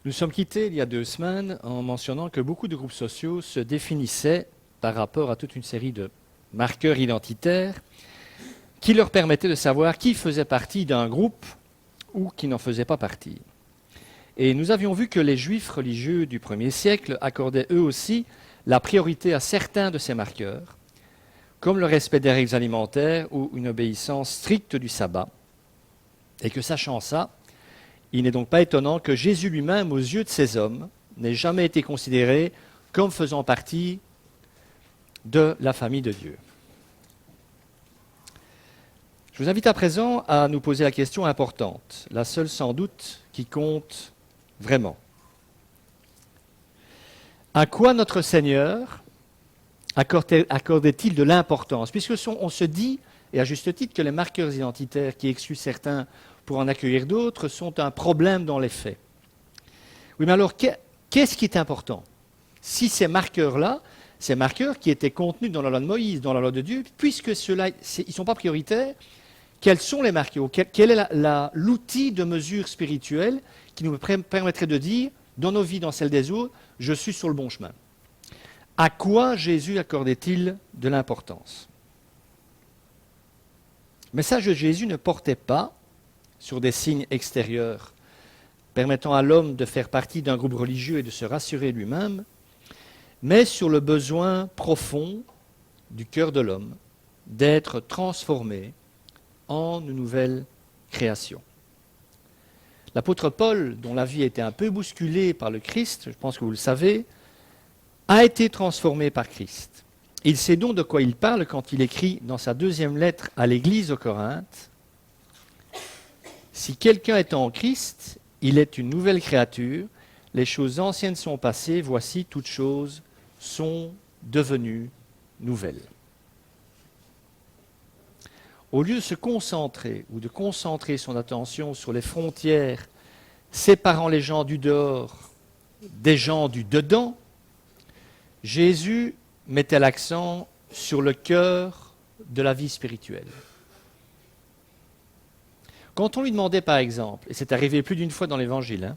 Nous sommes quittés il y a 2 semaines en mentionnant que beaucoup de groupes sociaux se définissaient par rapport à toute une série de marqueurs identitaires qui leur permettaient de savoir qui faisait partie d'un groupe ou qui n'en faisait pas partie. Et nous avions vu que les juifs religieux du 1er siècle accordaient eux aussi la priorité à certains de ces marqueurs, comme le respect des règles alimentaires ou une obéissance stricte du sabbat. Et que sachant ça, il n'est donc pas étonnant que Jésus lui-même, aux yeux de ces hommes, n'ait jamais été considéré comme faisant partie de la famille de Dieu. Je vous invite à présent à nous poser la question importante, la seule sans doute qui compte vraiment. À quoi notre Seigneur accordait-il de l'importance? Puisque on se dit, et à juste titre, que les marqueurs identitaires qui excluent certains pour en accueillir d'autres sont un problème dans les faits. Oui, mais alors, qu'est-ce qui est important? Si ces marqueurs-là, ces marqueurs qui étaient contenus dans la loi de Moïse, dans la loi de Dieu, puisque ceux-là, ils ne sont pas prioritaires, quels sont les marqueurs? Quel est l'outil de mesure spirituelle qui nous permettrait de dire, dans nos vies, dans celles des autres, je suis sur le bon chemin? À quoi Jésus accordait-il de l'importance? Le message de Jésus ne portait pas sur des signes extérieurs permettant à l'homme de faire partie d'un groupe religieux et de se rassurer lui-même, mais sur le besoin profond du cœur de l'homme d'être transformé en une nouvelle création. L'apôtre Paul, dont la vie a été un peu bousculée par le Christ, je pense que vous le savez, a été transformé par Christ. Il sait donc de quoi il parle quand il écrit dans sa 2e lettre à l'église aux Corinthes: « Si quelqu'un est en Christ, il est une nouvelle créature, les choses anciennes sont passées, voici toutes choses sont devenues nouvelles. » Au lieu de se concentrer ou de concentrer son attention sur les frontières séparant les gens du dehors des gens du dedans, Jésus mettait l'accent sur le cœur de la vie spirituelle. Quand on lui demandait par exemple, et c'est arrivé plus d'une fois dans l'Évangile,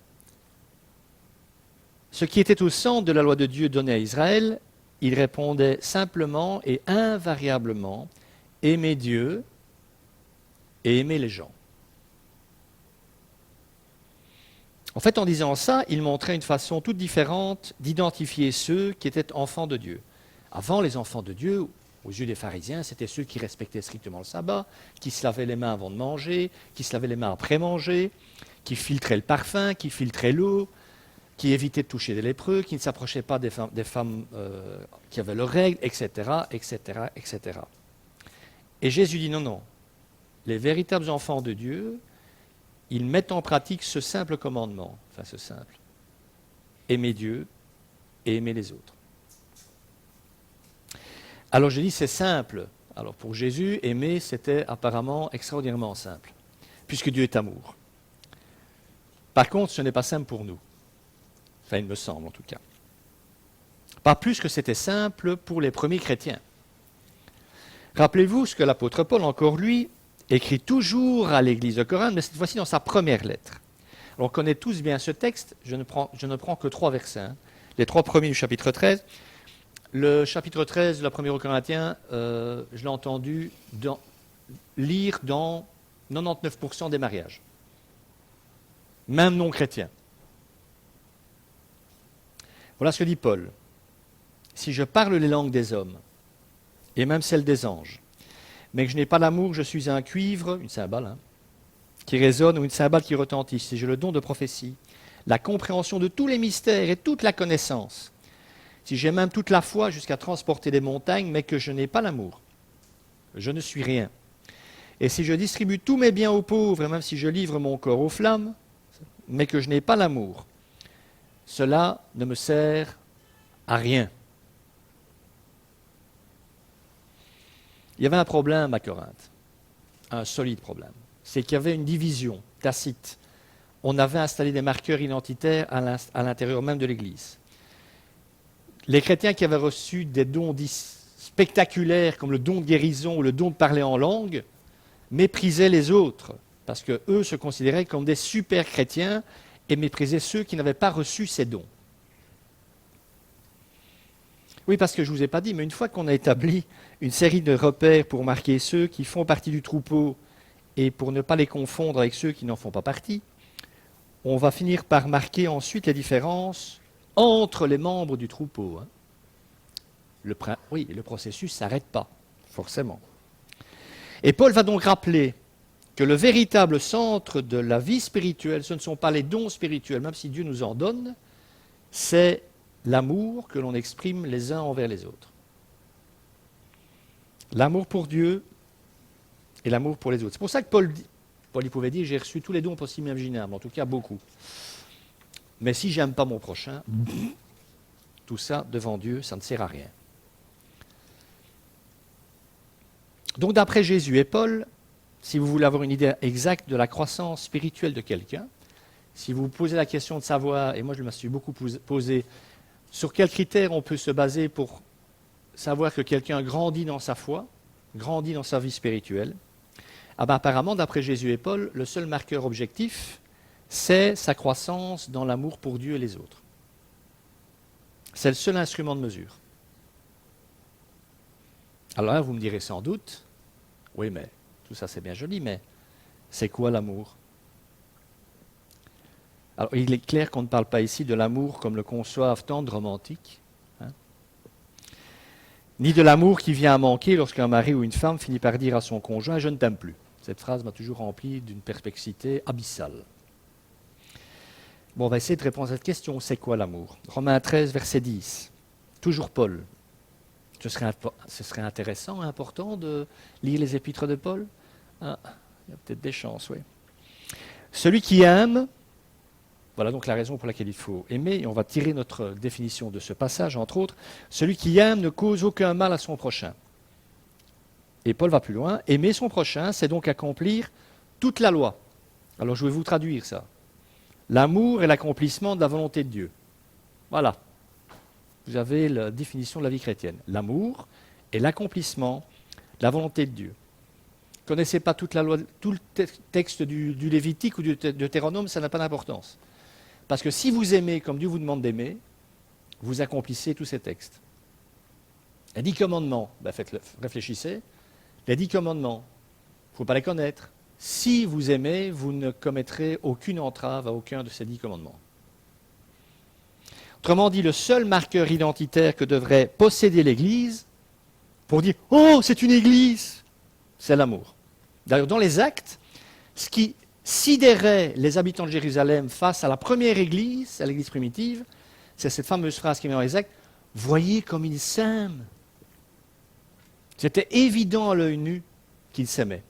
ce qui était au centre de la loi de Dieu donnée à Israël, il répondait simplement et invariablement: aimer Dieu et aimer les gens. En fait, en disant ça, il montrait une façon toute différente d'identifier ceux qui étaient enfants de Dieu. Avant, les enfants de Dieu, aux yeux des pharisiens, c'était ceux qui respectaient strictement le sabbat, qui se lavaient les mains avant de manger, qui se lavaient les mains après manger, qui filtraient le parfum, qui filtraient l'eau, qui évitaient de toucher des lépreux, qui ne s'approchaient pas des femmes qui avaient leurs règles, etc., etc., etc. Et Jésus dit non. Les véritables enfants de Dieu, ils mettent en pratique ce simple commandement, aimer Dieu et aimer les autres. Alors je dis c'est simple. Alors pour Jésus, aimer c'était apparemment extraordinairement simple, puisque Dieu est amour. Par contre, ce n'est pas simple pour nous. Enfin, il me semble en tout cas. Pas plus que c'était simple pour les premiers chrétiens. Rappelez-vous ce que l'apôtre Paul, encore lui, écrit toujours à l'église de Corinthe, mais cette fois-ci dans sa première lettre. Alors, on connaît tous bien ce texte, je ne prends que 3 versets, les 3 premiers du chapitre 13. Le chapitre 13 de la première aux Corinthiens, je l'ai entendu lire dans 99% des mariages, même non chrétiens. Voilà ce que dit Paul. « Si je parle les langues des hommes, et même celles des anges, mais que je n'ai pas l'amour, je suis un cuivre, une cymbale, qui résonne, ou une cymbale qui retentit. Si j'ai le don de prophétie, la compréhension de tous les mystères et toute la connaissance, si j'ai même toute la foi jusqu'à transporter des montagnes, mais que je n'ai pas l'amour, je ne suis rien. Et si je distribue tous mes biens aux pauvres, et même si je livre mon corps aux flammes, mais que je n'ai pas l'amour, cela ne me sert à rien. » Il y avait un problème à Corinthe, un solide problème. C'est qu'il y avait une division tacite. On avait installé des marqueurs identitaires à l'intérieur même de l'Église. Les chrétiens qui avaient reçu des dons dits spectaculaires, comme le don de guérison ou le don de parler en langue, méprisaient les autres, parce qu'eux se considéraient comme des super chrétiens et méprisait ceux qui n'avaient pas reçu ces dons. Oui, parce que je ne vous ai pas dit, mais une fois qu'on a établi une série de repères pour marquer ceux qui font partie du troupeau et pour ne pas les confondre avec ceux qui n'en font pas partie, on va finir par marquer ensuite les différences entre les membres du troupeau. Oui, le processus ne s'arrête pas, forcément. Et Paul va donc rappeler que le véritable centre de la vie spirituelle, ce ne sont pas les dons spirituels, même si Dieu nous en donne, c'est l'amour que l'on exprime les uns envers les autres. L'amour pour Dieu et l'amour pour les autres. C'est pour ça que Paul il pouvait dire, j'ai reçu tous les dons possibles et imaginables, en tout cas beaucoup. Mais si j'aime pas mon prochain, tout ça, devant Dieu, ça ne sert à rien. Donc d'après Jésus et Paul, si vous voulez avoir une idée exacte de la croissance spirituelle de quelqu'un, si vous vous posez la question de savoir, et moi je me suis beaucoup posé, sur quels critères on peut se baser pour savoir que quelqu'un grandit dans sa foi, grandit dans sa vie spirituelle, apparemment, d'après Jésus et Paul, le seul marqueur objectif, c'est sa croissance dans l'amour pour Dieu et les autres. C'est le seul instrument de mesure. Alors là, vous me direz sans doute, oui, mais tout ça c'est bien joli, mais c'est quoi l'amour? Alors, il est clair qu'on ne parle pas ici de l'amour comme le conçoivent tant de romantiques, ni de l'amour qui vient à manquer lorsqu'un mari ou une femme finit par dire à son conjoint « je ne t'aime plus ». Cette phrase m'a toujours rempli d'une perplexité abyssale. Bon, on va essayer de répondre à cette question. C'est quoi l'amour? Romains 13, verset 10. Toujours Paul. Ce serait intéressant, important de lire les épîtres de Paul. Ah, il y a peut-être des chances, oui. Celui qui aime, voilà donc la raison pour laquelle il faut aimer, et on va tirer notre définition de ce passage, entre autres, celui qui aime ne cause aucun mal à son prochain. Et Paul va plus loin, aimer son prochain, c'est donc accomplir toute la loi. Alors je vais vous traduire ça. L'amour est l'accomplissement de la volonté de Dieu. Voilà. Vous avez la définition de la vie chrétienne. L'amour est l'accomplissement de la volonté de Dieu. Vous ne connaissez pas toute la loi, tout le texte du Lévitique ou du Deutéronome, ça n'a pas d'importance. Parce que si vous aimez comme Dieu vous demande d'aimer, vous accomplissez tous ces textes. Les 10 commandements, réfléchissez. Les 10 commandements, il ne faut pas les connaître. Si vous aimez, vous ne commettrez aucune entrave à aucun de ces 10 commandements. Autrement dit, le seul marqueur identitaire que devrait posséder l'Église, pour dire « Oh, c'est une Église !» c'est l'amour. D'ailleurs, dans les Actes, ce qui sidérait les habitants de Jérusalem face à la première Église, à l'Église primitive, c'est cette fameuse phrase qui est dans les Actes « Voyez comme ils s'aiment !» C'était évident à l'œil nu qu'ils s'aimaient.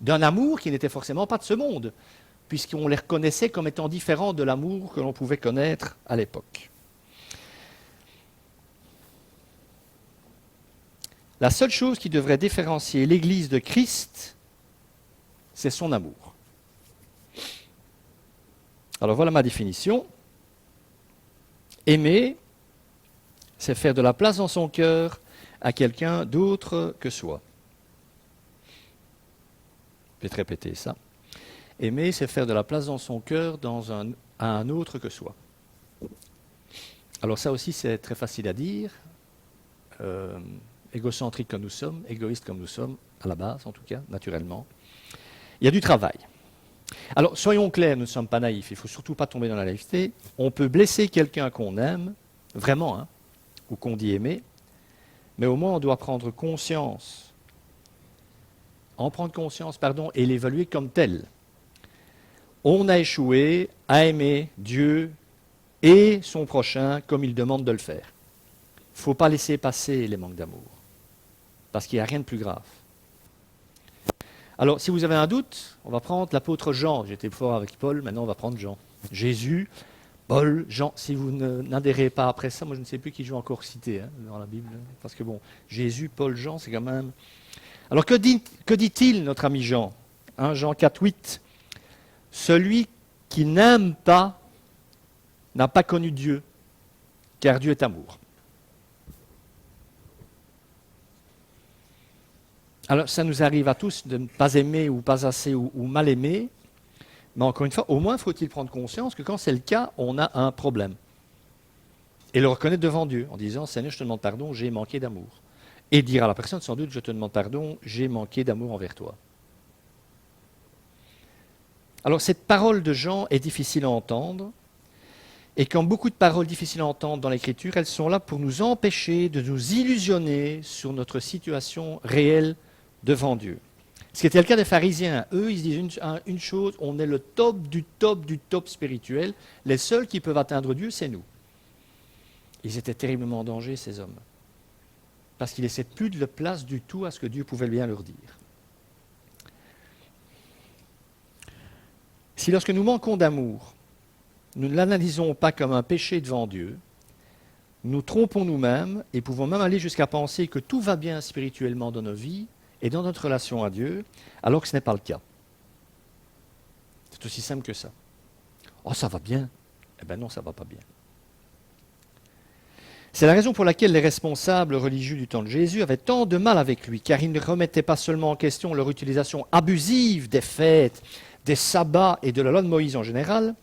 D'un amour qui n'était forcément pas de ce monde, puisqu'on les reconnaissait comme étant différents de l'amour que l'on pouvait connaître à l'époque. La seule chose qui devrait différencier l'Église de Christ, c'est son amour. Alors voilà ma définition. Aimer, c'est faire de la place dans son cœur à quelqu'un d'autre que soi. Je vais te répéter ça. Aimer, c'est faire de la place dans son cœur à un autre que soi. Alors ça aussi, c'est très facile à dire. Égocentrique comme nous sommes, égoïste comme nous sommes, à la base en tout cas, naturellement. Il y a du travail. Alors, soyons clairs, nous ne sommes pas naïfs, il ne faut surtout pas tomber dans la naïveté. On peut blesser quelqu'un qu'on aime, vraiment, ou qu'on dit aimer, mais au moins on doit prendre conscience, et l'évaluer comme tel. On a échoué à aimer Dieu et son prochain comme il demande de le faire. Il ne faut pas laisser passer les manques d'amour, parce qu'il n'y a rien de plus grave. Alors, si vous avez un doute, on va prendre l'apôtre Jean. J'étais fort avec Paul, maintenant on va prendre Jean. Jésus, Paul, Jean. Si vous n'adhérez pas après ça, moi je ne sais plus qui je vais encore citer dans la Bible. Parce que bon, Jésus, Paul, Jean, c'est quand même... Alors que dit-il, notre ami Jean? Jean 4, 8. Celui qui n'aime pas n'a pas connu Dieu, car Dieu est amour. Alors ça nous arrive à tous de ne pas aimer ou pas assez ou mal aimer, Mais encore une fois, au moins faut-il prendre conscience que quand c'est le cas, on a un problème. Et le reconnaître devant Dieu en disant « Seigneur, je te demande pardon, j'ai manqué d'amour ». Et dire à la personne sans doute « Je te demande pardon, j'ai manqué d'amour envers toi ». Alors cette parole de Jean est difficile à entendre. Et comme beaucoup de paroles difficiles à entendre dans l'Écriture, elles sont là pour nous empêcher de nous illusionner sur notre situation réelle devant Dieu. Ce qui était le cas des pharisiens. Eux, ils se disent une chose, on est le top du top du top spirituel. Les seuls qui peuvent atteindre Dieu, c'est nous. Ils étaient terriblement en danger, ces hommes. Parce qu'ils ne laissaient plus de place du tout à ce que Dieu pouvait bien leur dire. Si lorsque nous manquons d'amour, nous ne l'analysons pas comme un péché devant Dieu, nous trompons nous-mêmes et pouvons même aller jusqu'à penser que tout va bien spirituellement dans nos vies et dans notre relation à Dieu, alors que ce n'est pas le cas. C'est aussi simple que ça. Oh, ça va bien. Eh bien non, ça ne va pas bien. C'est la raison pour laquelle les responsables religieux du temps de Jésus avaient tant de mal avec lui, car ils ne remettaient pas seulement en question leur utilisation abusive des fêtes, des sabbats et de la loi de Moïse en général,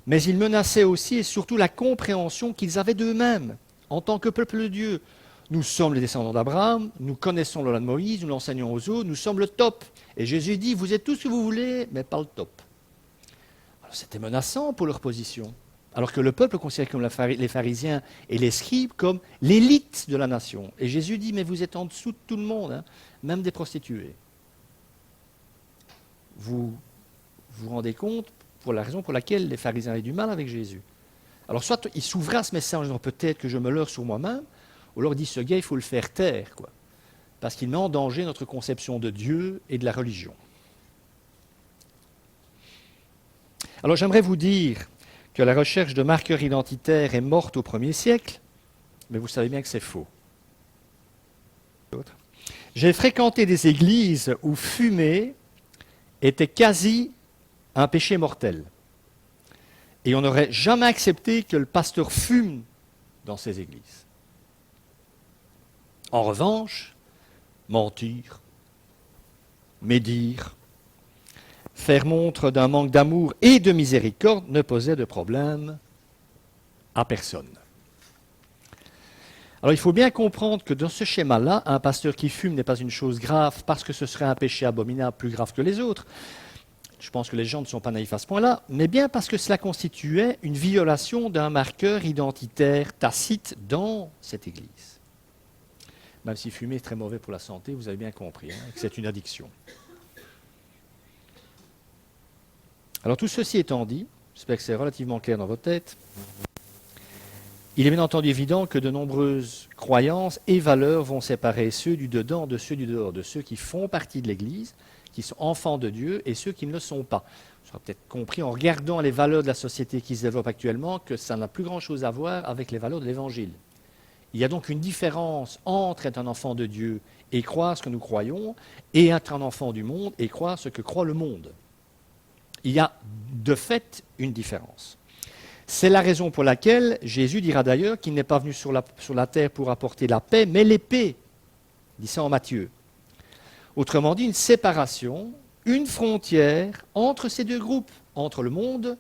mais ils menaçaient aussi et surtout la compréhension qu'ils avaient d'eux-mêmes en tant que peuple de Dieu. Nous sommes les descendants d'Abraham, nous connaissons la loi de Moïse, nous l'enseignons aux autres, nous sommes le top. Et Jésus dit, vous êtes tout ce que vous voulez, mais pas le top. Alors c'était menaçant pour leur position. Alors que le peuple considérait comme les pharisiens et les scribes comme l'élite de la nation. Et Jésus dit, mais vous êtes en dessous de tout le monde, hein, même des prostituées. Vous vous rendez compte pour la raison pour laquelle les pharisiens avaient du mal avec Jésus. Alors soit ils s'ouvraient à ce message en disant peut-être que je me leurre sur moi-même, ou alors ils disent ce gars il faut le faire taire, quoi, parce qu'il met en danger notre conception de Dieu et de la religion. Alors j'aimerais vous dire que la recherche de marqueurs identitaires est morte au 1er siècle, mais vous savez bien que c'est faux. J'ai fréquenté des églises où fumer était quasi un péché mortel. Et on n'aurait jamais accepté que le pasteur fume dans ces églises. En revanche, mentir, médire, faire montre d'un manque d'amour et de miséricorde ne posait de problème à personne. Alors il faut bien comprendre que dans ce schéma-là, un pasteur qui fume n'est pas une chose grave parce que ce serait un péché abominable plus grave que les autres. Je pense que les gens ne sont pas naïfs à ce point-là, mais bien parce que cela constituait une violation d'un marqueur identitaire tacite dans cette Église. Même si fumer est très mauvais pour la santé, vous avez bien compris, hein, que c'est une addiction. Alors tout ceci étant dit, j'espère que c'est relativement clair dans votre tête, il est bien entendu évident que de nombreuses croyances et valeurs vont séparer ceux du dedans de ceux du dehors, de ceux qui font partie de l'Église, qui sont enfants de Dieu, et ceux qui ne le sont pas. Vous aurez peut-être compris en regardant les valeurs de la société qui se développe actuellement que ça n'a plus grand-chose à voir avec les valeurs de l'Évangile. Il y a donc une différence entre être un enfant de Dieu et croire ce que nous croyons, et être un enfant du monde et croire ce que croit le monde. Il y a de fait une différence. C'est la raison pour laquelle Jésus dira d'ailleurs qu'il n'est pas venu sur la terre pour apporter la paix, mais l'épée. Il dit ça en Matthieu. Autrement dit, une séparation, une frontière entre ces deux groupes, entre le monde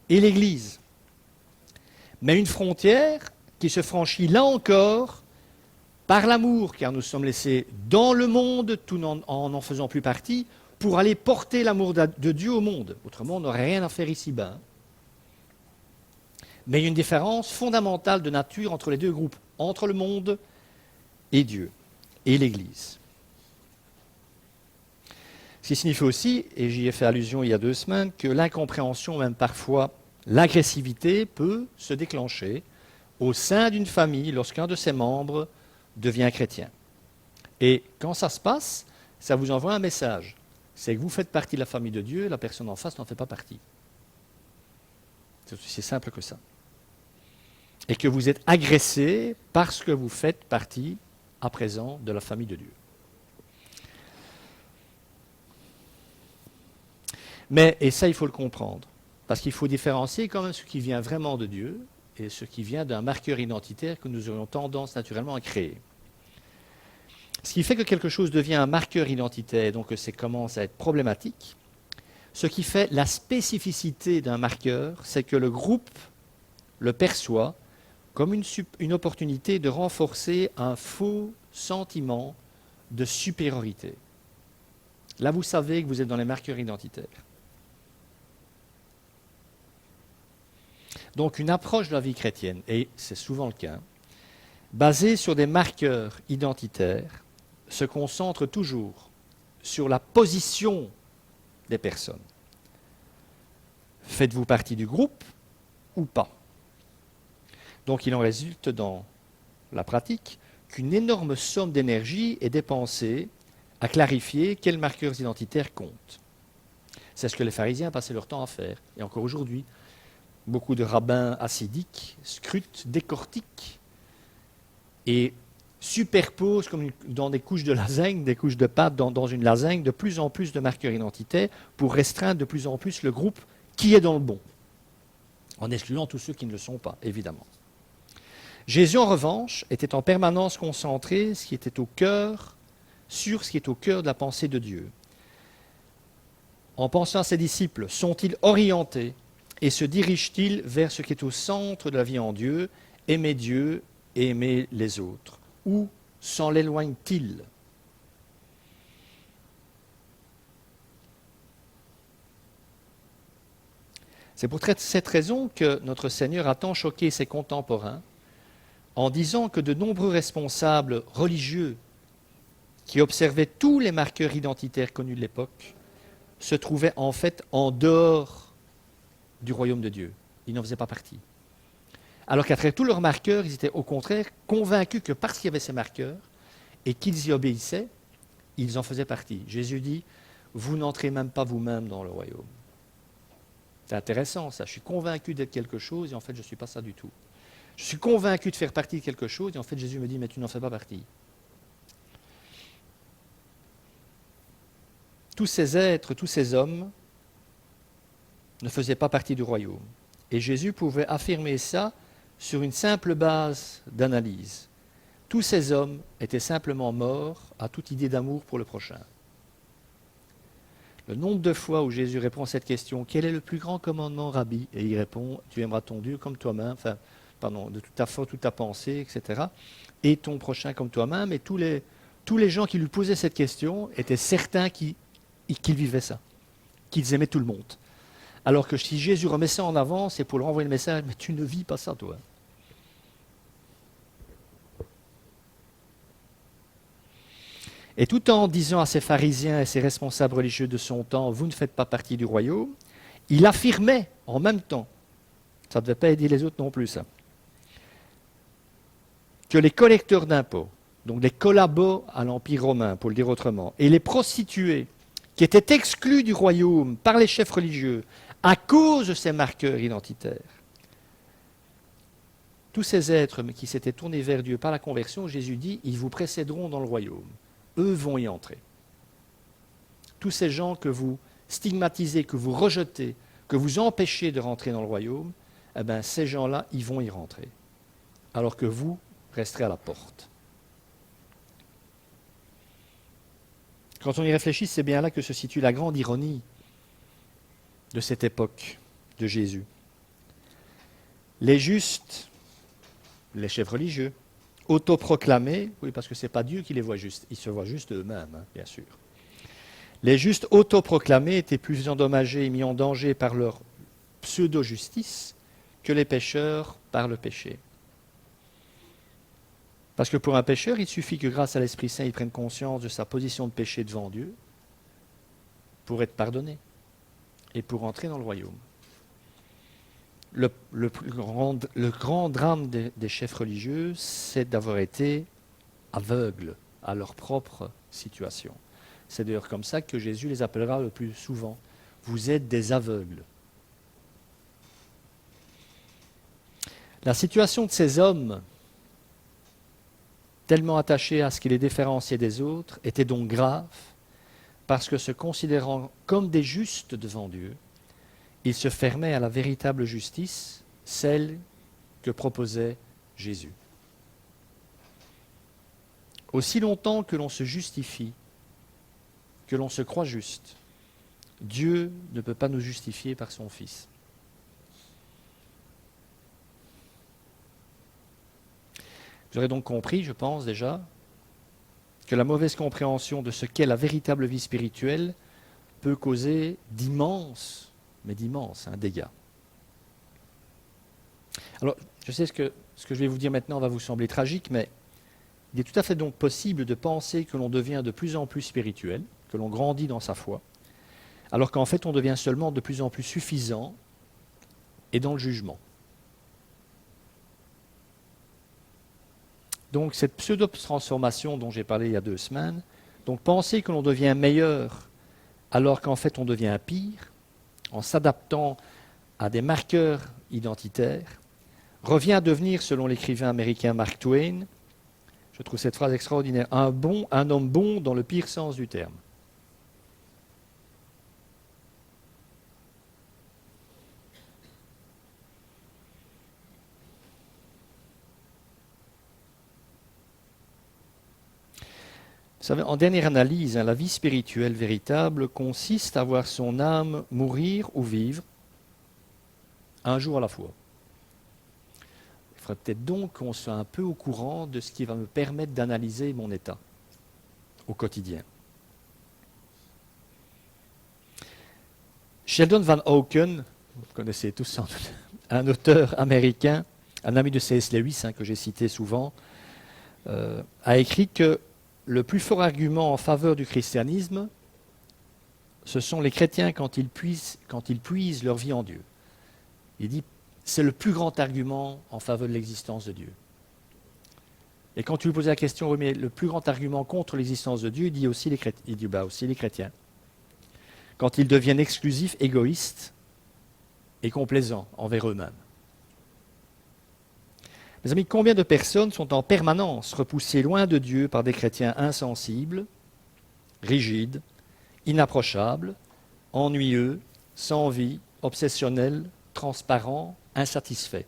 et l'Église. Mais une frontière qui se franchit là encore par l'amour, car nous sommes laissés dans le monde, tout en n'en faisant plus partie, pour aller porter l'amour de Dieu au monde. Autrement, on n'aurait rien à faire ici-bas. Mais il y a une différence fondamentale de nature entre les deux groupes, entre le monde et Dieu, et l'Église. Ce qui signifie aussi, et j'y ai fait allusion il y a 2 semaines, que l'incompréhension, même parfois l'agressivité, peut se déclencher au sein d'une famille lorsqu'un de ses membres devient chrétien. Et quand ça se passe, ça vous envoie un message. C'est que vous faites partie de la famille de Dieu, et la personne en face n'en fait pas partie. C'est aussi simple que ça. Et que vous êtes agressé parce que vous faites partie, à présent, de la famille de Dieu. Mais, et ça il faut le comprendre, parce qu'il faut différencier quand même ce qui vient vraiment de Dieu et ce qui vient d'un marqueur identitaire que nous aurions tendance naturellement à créer. Ce qui fait que quelque chose devient un marqueur identitaire, donc que ça commence à être problématique, Ce qui fait la spécificité d'un marqueur, c'est que le groupe le perçoit comme une opportunité de renforcer un faux sentiment de supériorité. Là, vous savez que vous êtes dans les marqueurs identitaires. Donc, une approche de la vie chrétienne, et c'est souvent le cas, basée sur des marqueurs identitaires, se concentre toujours sur la position des personnes. Faites-vous partie du groupe ou pas? Donc il en résulte dans la pratique qu'une énorme somme d'énergie est dépensée à clarifier quels marqueurs identitaires comptent. C'est ce que les pharisiens passaient leur temps à faire. Et encore aujourd'hui, beaucoup de rabbins hassidiques scrutent, décortiquent et superposent, comme dans des couches de lasagne, des couches de pâte dans une lasagne, de plus en plus de marqueurs identitaires pour restreindre de plus en plus le groupe qui est dans le bon, en excluant tous ceux qui ne le sont pas, évidemment. Jésus, en revanche, était en permanence concentré sur ce qui est au cœur de la pensée de Dieu. En pensant à ses disciples, sont-ils orientés et se dirigent-ils vers ce qui est au centre de la vie en Dieu, aimer Dieu et aimer les autres? Ou s'en l'éloignent-ils? C'est pour cette raison que notre Seigneur a tant choqué ses contemporains en disant que de nombreux responsables religieux qui observaient tous les marqueurs identitaires connus de l'époque se trouvaient en fait en dehors du royaume de Dieu. Ils n'en faisaient pas partie. Alors qu'à travers tous leurs marqueurs, ils étaient au contraire convaincus que parce qu'il y avait ces marqueurs et qu'ils y obéissaient, ils en faisaient partie. Jésus dit, vous n'entrez même pas vous-même dans le royaume. C'est intéressant ça, je suis convaincu d'être quelque chose et en fait je ne suis pas ça du tout. Je suis convaincu de faire partie de quelque chose et en fait Jésus me dit, mais tu n'en fais pas partie. Tous ces êtres, tous ces hommes ne faisaient pas partie du royaume. Et Jésus pouvait affirmer ça sur une simple base d'analyse. Tous ces hommes étaient simplement morts à toute idée d'amour pour le prochain. Le nombre de fois où Jésus répond à cette question, quel est le plus grand commandement, Rabbi? Et il répond, tu aimeras ton Dieu comme toi-même, de toute ta foi, toute ta pensée, etc. Et ton prochain comme toi-même. Et tous les gens qui lui posaient cette question étaient certains qu'ils vivaient ça, qu'ils aimaient tout le monde. Alors que si Jésus remet ça en avant, c'est pour leur envoyer le message, mais tu ne vis pas ça, toi. Et tout en disant à ces pharisiens et ces responsables religieux de son temps, vous ne faites pas partie du royaume, il affirmait en même temps, ça ne devait pas aider les autres non plus, ça, que les collecteurs d'impôts, donc les collabos à l'Empire romain, pour le dire autrement, et les prostituées, qui étaient exclus du royaume par les chefs religieux à cause de ces marqueurs identitaires, tous ces êtres qui s'étaient tournés vers Dieu par la conversion, Jésus dit, ils vous précéderont dans le royaume. Eux vont y entrer. Tous ces gens que vous stigmatisez, que vous rejetez, que vous empêchez de rentrer dans le royaume, eh bien, ces gens-là, ils vont y rentrer. Alors que vous resterez à la porte. Quand on y réfléchit, c'est bien là que se situe la grande ironie de cette époque de Jésus. Les justes, les chefs religieux, autoproclamés, oui, parce que ce n'est pas Dieu qui les voit justes, ils se voient juste eux-mêmes, bien sûr. Les justes autoproclamés étaient plus endommagés et mis en danger par leur pseudo-justice que les pécheurs par le péché. Parce que pour un pécheur, il suffit que grâce à l'Esprit Saint, il prenne conscience de sa position de péché devant Dieu pour être pardonné et pour entrer dans le royaume. Le grand drame des chefs religieux, c'est d'avoir été aveugles à leur propre situation. C'est d'ailleurs comme ça que Jésus les appellera le plus souvent. Vous êtes des aveugles. La situation de ces hommes, tellement attachés à ce qui les différenciait des autres, était donc grave, parce que se considérant comme des justes devant Dieu, ils se fermaient à la véritable justice, celle que proposait Jésus. Aussi longtemps que l'on se justifie, que l'on se croit juste, Dieu ne peut pas nous justifier par son Fils. Vous aurez donc compris, je pense déjà, que la mauvaise compréhension de ce qu'est la véritable vie spirituelle peut causer d'immenses dégâts. Alors, je sais ce que je vais vous dire maintenant va vous sembler tragique, mais il est tout à fait donc possible de penser que l'on devient de plus en plus spirituel, que l'on grandit dans sa foi, alors qu'en fait on devient seulement de plus en plus suffisant et dans le jugement. Donc cette pseudo-transformation dont j'ai parlé il y a 2 semaines, donc penser que l'on devient meilleur alors qu'en fait on devient pire, en s'adaptant à des marqueurs identitaires, revient à devenir, selon l'écrivain américain Mark Twain, je trouve cette phrase extraordinaire, un homme bon dans le pire sens du terme. Vous savez, en dernière analyse, la vie spirituelle véritable consiste à voir son âme mourir ou vivre un jour à la fois. Il faudrait peut-être donc qu'on soit un peu au courant de ce qui va me permettre d'analyser mon état au quotidien. Sheldon Van Auken, vous connaissez tous sans doute, un auteur américain, un ami de C.S. Lewis, que j'ai cité souvent, a écrit que le plus fort argument en faveur du christianisme, ce sont les chrétiens quand ils puisent leur vie en Dieu. Il dit, c'est le plus grand argument en faveur de l'existence de Dieu. Et quand tu lui posais la question, oui, mais le plus grand argument contre l'existence de Dieu, il dit aussi les chrétiens. Quand ils deviennent exclusifs, égoïstes et complaisants envers eux-mêmes. Mes amis, combien de personnes sont en permanence repoussées loin de Dieu par des chrétiens insensibles, rigides, inapprochables, ennuyeux, sans vie, obsessionnels, transparents, insatisfaits.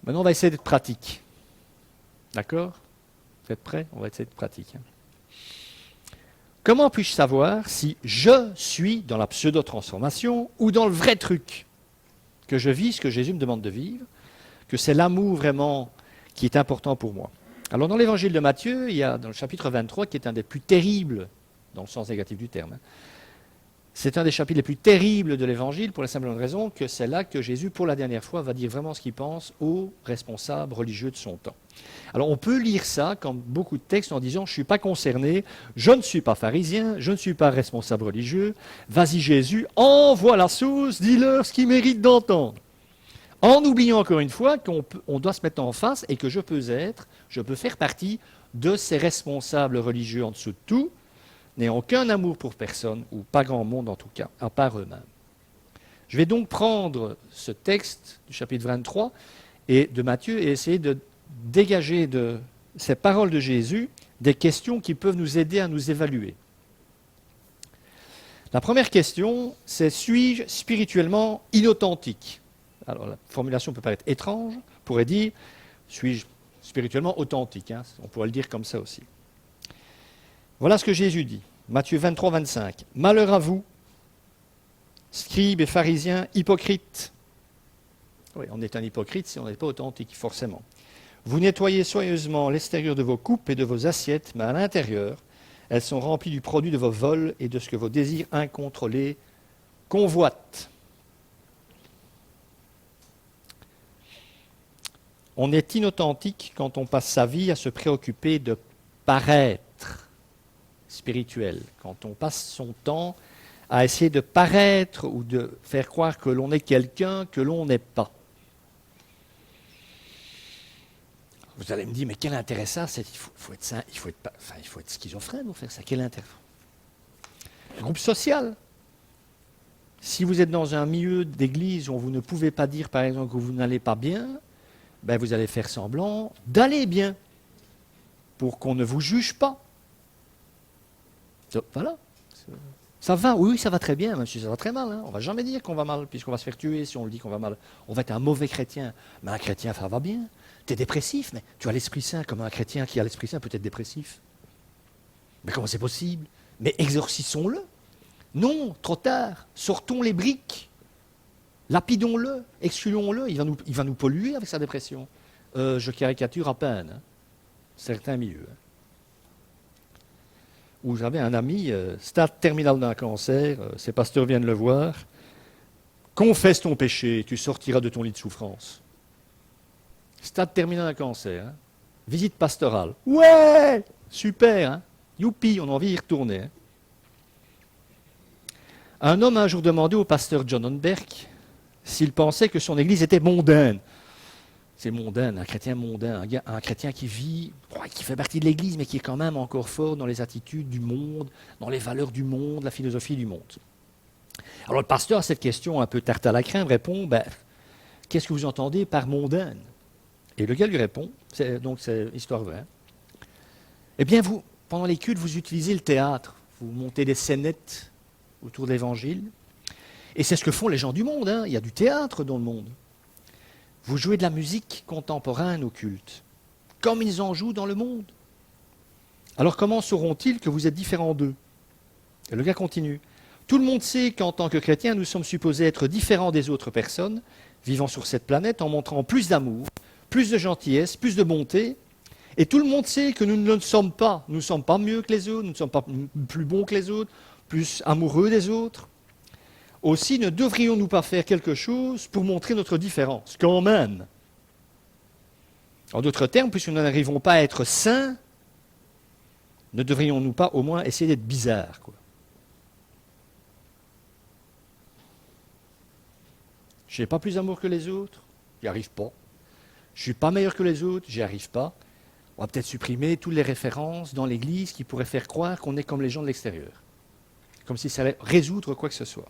Maintenant, on va essayer d'être pratique. D'accord? Vous êtes prêts? On va essayer d'être pratique. Comment puis-je savoir si je suis dans la pseudo-transformation ou dans le vrai truc? Que je vis ce que Jésus me demande de vivre, que c'est l'amour vraiment qui est important pour moi. Alors dans l'évangile de Matthieu, il y a dans le chapitre 23, qui est un des plus terribles, dans le sens négatif du terme, c'est un des chapitres les plus terribles de l'évangile, pour la simple raison que c'est là que Jésus, pour la dernière fois, va dire vraiment ce qu'il pense aux responsables religieux de son temps. Alors on peut lire ça, comme beaucoup de textes, en disant « je ne suis pas concerné, je ne suis pas pharisien, je ne suis pas responsable religieux, vas-y Jésus, envoie la sauce, dis-leur ce qu'ils méritent d'entendre ». En oubliant encore une fois qu'on doit se mettre en face et que je peux faire partie de ces responsables religieux en dessous de tout, n'ayant aucun amour pour personne, ou pas grand monde en tout cas, à part eux-mêmes. Je vais donc prendre ce texte du chapitre 23 et de Matthieu et essayer de dégager de ces paroles de Jésus des questions qui peuvent nous aider à nous évaluer. La première question, c'est « suis-je spirituellement inauthentique ?» Alors la formulation peut paraître étrange, on pourrait dire « suis-je spirituellement authentique ?» On pourrait le dire comme ça aussi. Voilà ce que Jésus dit, Matthieu 23, 25. « Malheur à vous, scribes et pharisiens hypocrites. » Oui, on est un hypocrite si on n'est pas authentique, forcément. « Vous nettoyez soigneusement l'extérieur de vos coupes et de vos assiettes, mais à l'intérieur, elles sont remplies du produit de vos vols et de ce que vos désirs incontrôlés convoitent. » On est inauthentique quand on passe sa vie à se préoccuper de paraître spirituel, quand on passe son temps à essayer de paraître ou de faire croire que l'on est quelqu'un que l'on n'est pas. Vous allez me dire, mais quel intérêt ça? Il faut être schizophrène pour faire ça. Quel intérêt? Groupe social. Si vous êtes dans un milieu d'église où vous ne pouvez pas dire, par exemple, que vous n'allez pas bien, ben vous allez faire semblant d'aller bien pour qu'on ne vous juge pas. Voilà. Ça va, oui, ça va très bien, même si ça va très mal. On ne va jamais dire qu'on va mal, puisqu'on va se faire tuer si on le dit qu'on va mal. On va être un mauvais chrétien. Mais un chrétien, ça va bien. Tu es dépressif, mais tu as l'Esprit Saint, comme un chrétien qui a l'Esprit Saint peut être dépressif. Mais comment c'est possible? Mais exorcisons-le. Non, trop tard. Sortons les briques. Lapidons-le, excluons-le. Il va nous polluer avec sa dépression. Je caricature à peine. Hein. Certains milieux. Hein. Où j'avais un ami, stade terminal d'un cancer, ses pasteurs viennent le voir. Confesse ton péché, tu sortiras de ton lit de souffrance. Stade terminal d'un cancer. Hein. Visite pastorale. Ouais, super. Hein. Youpi, on a envie d'y retourner. Hein. Un homme a un jour demandé au pasteur John Onberg s'il pensait que son église était mondaine. C'est mondaine, un chrétien mondain, un chrétien qui vit, qui fait partie de l'église, mais qui est quand même encore fort dans les attitudes du monde, dans les valeurs du monde, la philosophie du monde. Alors le pasteur à cette question un peu tarte à la crème répond, qu'est-ce que vous entendez par mondaine? Et le gars lui répond, c'est histoire vraie. Eh bien, vous, pendant les cultes, vous utilisez le théâtre, vous montez des scénettes autour de l'évangile, et c'est ce que font les gens du monde, hein. Il y a du théâtre dans le monde. Vous jouez de la musique contemporaine au culte, comme ils en jouent dans le monde. Alors comment sauront-ils que vous êtes différents d'eux? Et le gars continue. Tout le monde sait qu'en tant que chrétiens, nous sommes supposés être différents des autres personnes vivant sur cette planète en montrant plus d'amour, plus de gentillesse, plus de bonté. Et tout le monde sait que nous ne le sommes pas. Nous ne sommes pas mieux que les autres, nous ne sommes pas plus bons que les autres, plus amoureux des autres. Aussi, ne devrions-nous pas faire quelque chose pour montrer notre différence, quand même? En d'autres termes, puisque nous n'arrivons pas à être saints, ne devrions-nous pas au moins essayer d'être bizarres, quoi? Je n'ai pas plus d'amour que les autres, j'y arrive pas. Je ne suis pas meilleur que les autres, j'y arrive pas. On va peut-être supprimer toutes les références dans l'Église qui pourraient faire croire qu'on est comme les gens de l'extérieur. Comme si ça allait résoudre quoi que ce soit.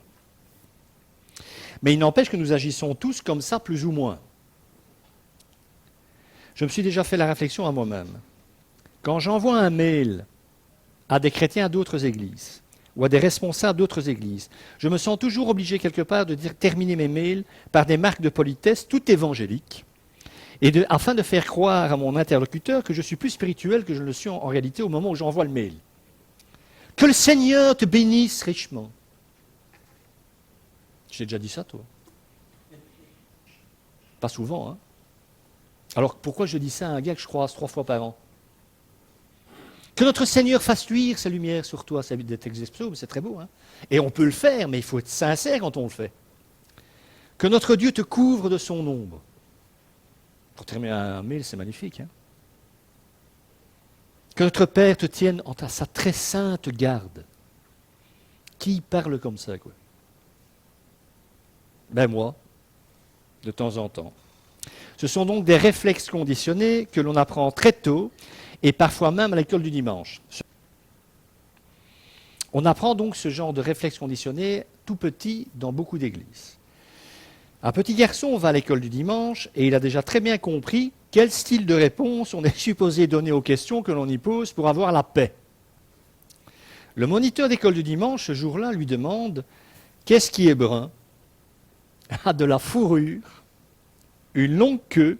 Mais il n'empêche que nous agissons tous comme ça, plus ou moins. Je me suis déjà fait la réflexion à moi-même. Quand j'envoie un mail à des chrétiens d'autres églises, ou à des responsables d'autres églises, je me sens toujours obligé quelque part de terminer mes mails par des marques de politesse tout évangéliques, afin de faire croire à mon interlocuteur que je suis plus spirituel que je le suis en réalité au moment où j'envoie le mail. Que le Seigneur te bénisse richement. J'ai déjà dit ça, toi? Pas souvent, hein? Alors pourquoi je dis ça à un gars que je croise 3 fois par an? Que notre Seigneur fasse luire sa lumière sur toi, ça veut dire des textes des psaumes, c'est très beau, hein? Et on peut le faire, mais il faut être sincère quand on le fait. Que notre Dieu te couvre de son ombre. Pour terminer un mail, c'est magnifique, hein? Que notre Père te tienne en sa très sainte garde. Qui parle comme ça, quoi? Ben moi, de temps en temps. Ce sont donc des réflexes conditionnés que l'on apprend très tôt, et parfois même à l'école du dimanche. On apprend donc ce genre de réflexes conditionnés tout petit dans beaucoup d'églises. Un petit garçon va à l'école du dimanche et il a déjà très bien compris quel style de réponse on est supposé donner aux questions que l'on y pose pour avoir la paix. Le moniteur d'école du dimanche, ce jour-là, lui demande « Qu'est-ce qui est brun ?» A de la fourrure, une longue queue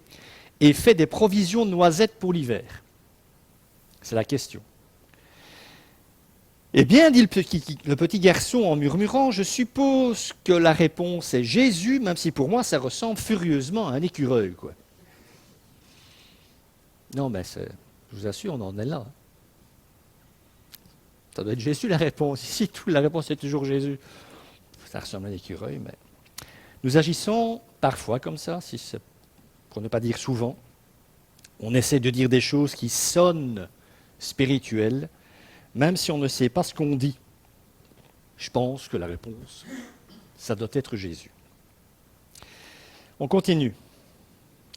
et fait des provisions de noisettes pour l'hiver. C'est la question. Eh bien, dit le petit garçon en murmurant, je suppose que la réponse est Jésus, même si pour moi ça ressemble furieusement à un écureuil, quoi. Non, mais je vous assure, on en est là. Ça doit être Jésus la réponse. Ici, la réponse est toujours Jésus. Ça ressemble à un écureuil, mais... Nous agissons parfois comme ça, pour ne pas dire souvent. On essaie de dire des choses qui sonnent spirituelles, même si on ne sait pas ce qu'on dit. Je pense que la réponse, ça doit être Jésus. On continue.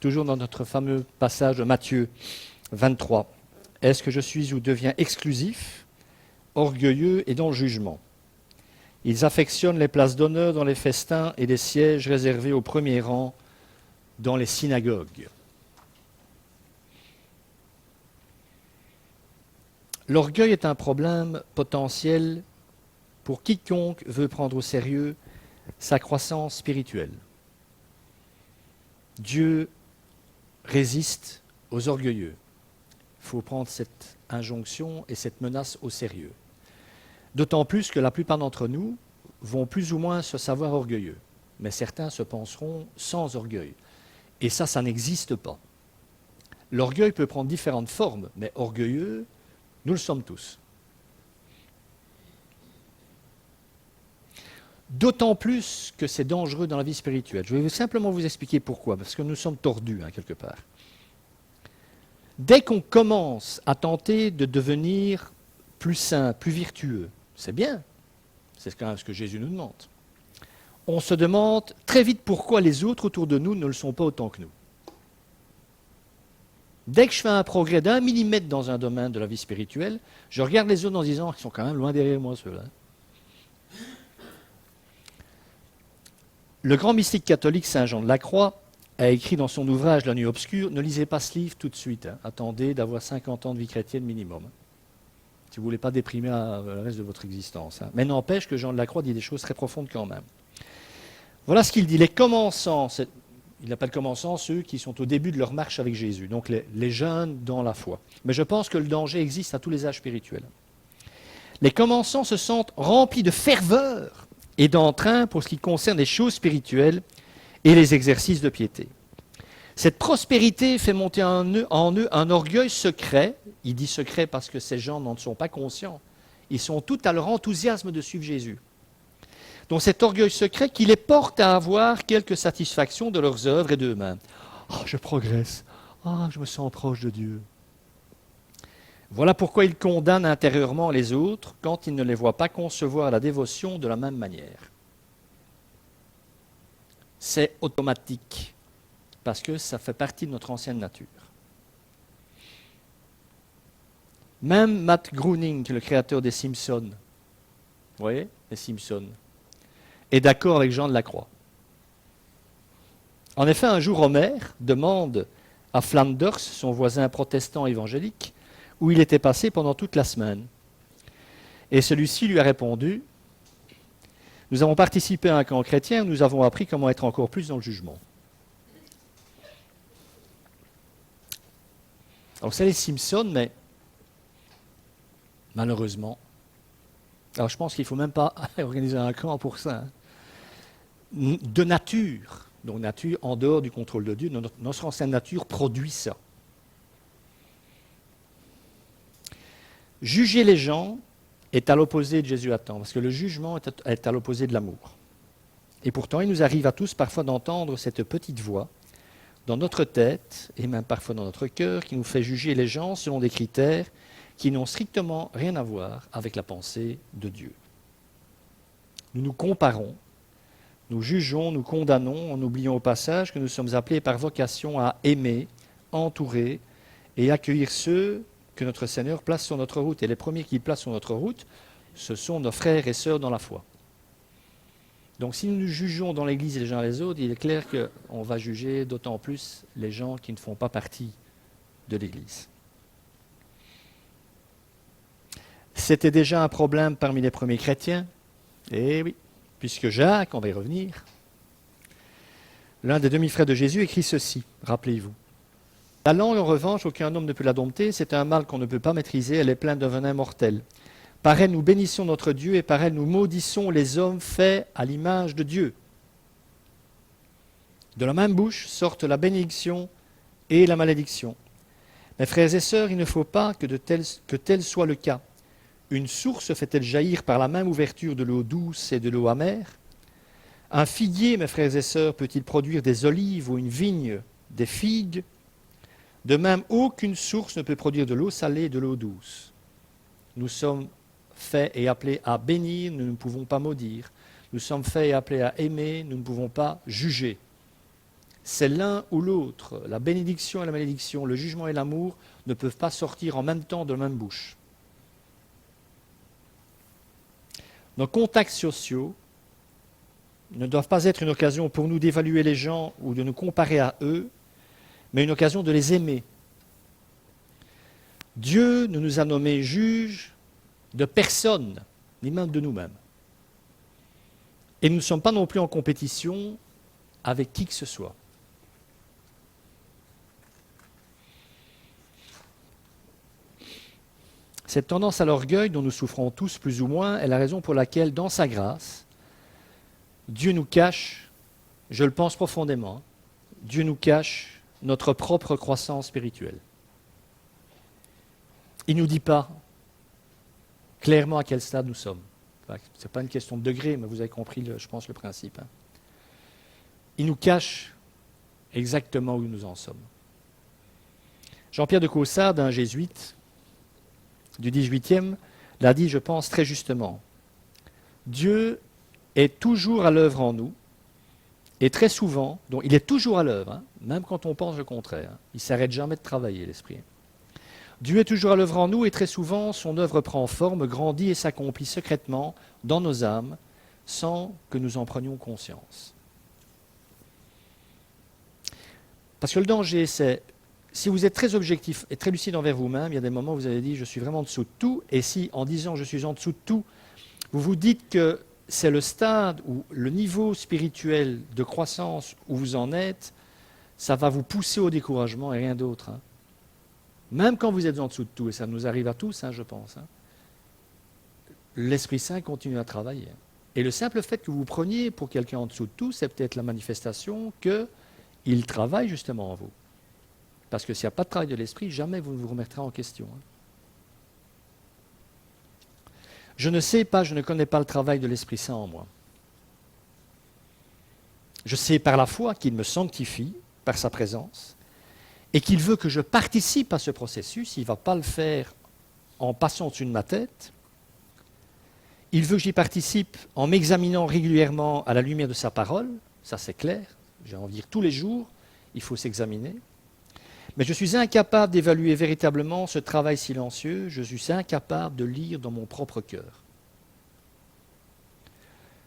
Toujours dans notre fameux passage de Matthieu 23. Est-ce que je suis ou deviens exclusif, orgueilleux et dans le jugement? Ils affectionnent les places d'honneur dans les festins et les sièges réservés au premier rang dans les synagogues. L'orgueil est un problème potentiel pour quiconque veut prendre au sérieux sa croissance spirituelle. Dieu résiste aux orgueilleux. Il faut prendre cette injonction et cette menace au sérieux. D'autant plus que la plupart d'entre nous vont plus ou moins se savoir orgueilleux, mais certains se penseront sans orgueil. Et ça n'existe pas. L'orgueil peut prendre différentes formes, mais orgueilleux, nous le sommes tous. D'autant plus que c'est dangereux dans la vie spirituelle. Je vais simplement vous expliquer pourquoi, parce que nous sommes tordus, quelque part. Dès qu'on commence à tenter de devenir plus saint, plus vertueux, c'est bien, c'est quand même ce que Jésus nous demande. On se demande très vite pourquoi les autres autour de nous ne le sont pas autant que nous. Dès que je fais un progrès d'1 millimètre dans un domaine de la vie spirituelle, je regarde les autres en disant qu'ils sont quand même loin derrière moi, ceux-là. Le grand mystique catholique Saint Jean de la Croix a écrit dans son ouvrage La Nuit obscure, ne lisez pas ce livre tout de suite, attendez d'avoir 50 ans de vie chrétienne minimum, si vous ne voulez pas déprimer le reste de votre existence. Mais n'empêche que Jean de la Croix dit des choses très profondes quand même. Voilà ce qu'il dit, les commençants, il appelle commençants ceux qui sont au début de leur marche avec Jésus, donc les jeunes dans la foi. Mais je pense que le danger existe à tous les âges spirituels. Les commençants se sentent remplis de ferveur et d'entrain pour ce qui concerne les choses spirituelles et les exercices de piété. Cette prospérité fait monter en eux un orgueil secret. Il dit secret parce que ces gens n'en sont pas conscients. Ils sont tout à leur enthousiasme de suivre Jésus. Donc cet orgueil secret qui les porte à avoir quelque satisfaction de leurs œuvres et d'eux-mêmes. « Oh, je progresse. Ah, je me sens proche de Dieu. » Voilà pourquoi ils condamnent intérieurement les autres quand ils ne les voient pas concevoir la dévotion de la même manière. C'est automatique, parce que ça fait partie de notre ancienne nature. Même Matt Groening, le créateur des Simpsons, vous voyez, les Simpsons, est d'accord avec Jean de la Croix. En effet, un jour, Homer demande à Flanders, son voisin protestant évangélique, où il était passé pendant toute la semaine. Et celui-ci lui a répondu « Nous avons participé à un camp chrétien où nous avons appris comment être encore plus dans le jugement. » Alors c'est les Simpsons, mais malheureusement, alors je pense qu'il ne faut même pas organiser un camp pour ça, de nature, donc nature en dehors du contrôle de Dieu, notre ancienne nature produit ça. Juger les gens est à l'opposé de Jésus attend, parce que le jugement est à l'opposé de l'amour. Et pourtant, il nous arrive à tous parfois d'entendre cette petite voix dans notre tête, et même parfois dans notre cœur, qui nous fait juger les gens selon des critères qui n'ont strictement rien à voir avec la pensée de Dieu. Nous nous comparons, nous jugeons, nous condamnons, en oubliant au passage que nous sommes appelés par vocation à aimer, entourer et accueillir ceux que notre Seigneur place sur notre route. Et les premiers qu'il place sur notre route, ce sont nos frères et sœurs dans la foi. Donc si nous nous jugeons dans l'Église les uns les autres, il est clair qu'on va juger d'autant plus les gens qui ne font pas partie de l'Église. C'était déjà un problème parmi les premiers chrétiens. Eh oui, puisque Jacques, on va y revenir, l'un des demi-frères de Jésus écrit ceci, rappelez-vous. La langue, en revanche, aucun homme ne peut la dompter, c'est un mal qu'on ne peut pas maîtriser, elle est pleine de venin mortel. Par elle, nous bénissons notre Dieu et par elle, nous maudissons les hommes faits à l'image de Dieu. De la même bouche sortent la bénédiction et la malédiction. Mes frères et sœurs, il ne faut pas que tel soit le cas. Une source fait-elle jaillir par la même ouverture de l'eau douce et de l'eau amère? Un figuier, mes frères et sœurs, peut-il produire des olives ou une vigne des figues? De même, aucune source ne peut produire de l'eau salée et de l'eau douce. Nous sommes faits et appelés à bénir, nous ne pouvons pas maudire. Nous sommes faits et appelés à aimer, nous ne pouvons pas juger. C'est l'un ou l'autre. La bénédiction et la malédiction, le jugement et l'amour ne peuvent pas sortir en même temps de la même bouche. Nos contacts sociaux ne doivent pas être une occasion pour nous d'évaluer les gens ou de nous comparer à eux, mais une occasion de les aimer. Dieu ne nous a nommés juges de personne, ni même de nous-mêmes. Et nous ne sommes pas non plus en compétition avec qui que ce soit. Cette tendance à l'orgueil dont nous souffrons tous plus ou moins est la raison pour laquelle, dans sa grâce, Dieu nous cache, je le pense profondément, Dieu nous cache notre propre croissance spirituelle. Il ne nous dit pas clairement à quel stade nous sommes. Enfin, ce n'est pas une question de degré, mais vous avez compris, je pense, le principe. Il nous cache exactement où nous en sommes. Jean-Pierre de Caussade, un jésuite du XVIIIe, l'a dit, je pense, très justement. Dieu est toujours à l'œuvre en nous, et très souvent, donc il est toujours à l'œuvre, même quand on pense le contraire. Il ne s'arrête jamais de travailler, l'esprit. Dieu est toujours à l'œuvre en nous, et très souvent, son œuvre prend forme, grandit et s'accomplit secrètement dans nos âmes, sans que nous en prenions conscience. Parce que le danger, c'est, si vous êtes très objectif et très lucide envers vous-même, il y a des moments où vous avez dit « je suis vraiment en dessous de tout », et si, en disant « je suis en dessous de tout », vous vous dites que c'est le stade ou le niveau spirituel de croissance où vous en êtes, ça va vous pousser au découragement et rien d'autre. Même quand vous êtes en dessous de tout, et ça nous arrive à tous, je pense, l'Esprit Saint continue à travailler. Et le simple fait que vous preniez pour quelqu'un en dessous de tout, c'est peut-être la manifestation qu'il travaille justement en vous. Parce que s'il n'y a pas de travail de l'Esprit, jamais vous ne vous remettrez en question. Je ne sais pas, je ne connais pas le travail de l'Esprit Saint en moi. Je sais par la foi qu'il me sanctifie, par sa présence, et qu'il veut que je participe à ce processus. Il ne va pas le faire en passant au-dessus de ma tête. Il veut que j'y participe en m'examinant régulièrement à la lumière de sa parole. Ça, c'est clair. J'ai envie de dire tous les jours, il faut s'examiner. Mais je suis incapable d'évaluer véritablement ce travail silencieux. Je suis incapable de lire dans mon propre cœur.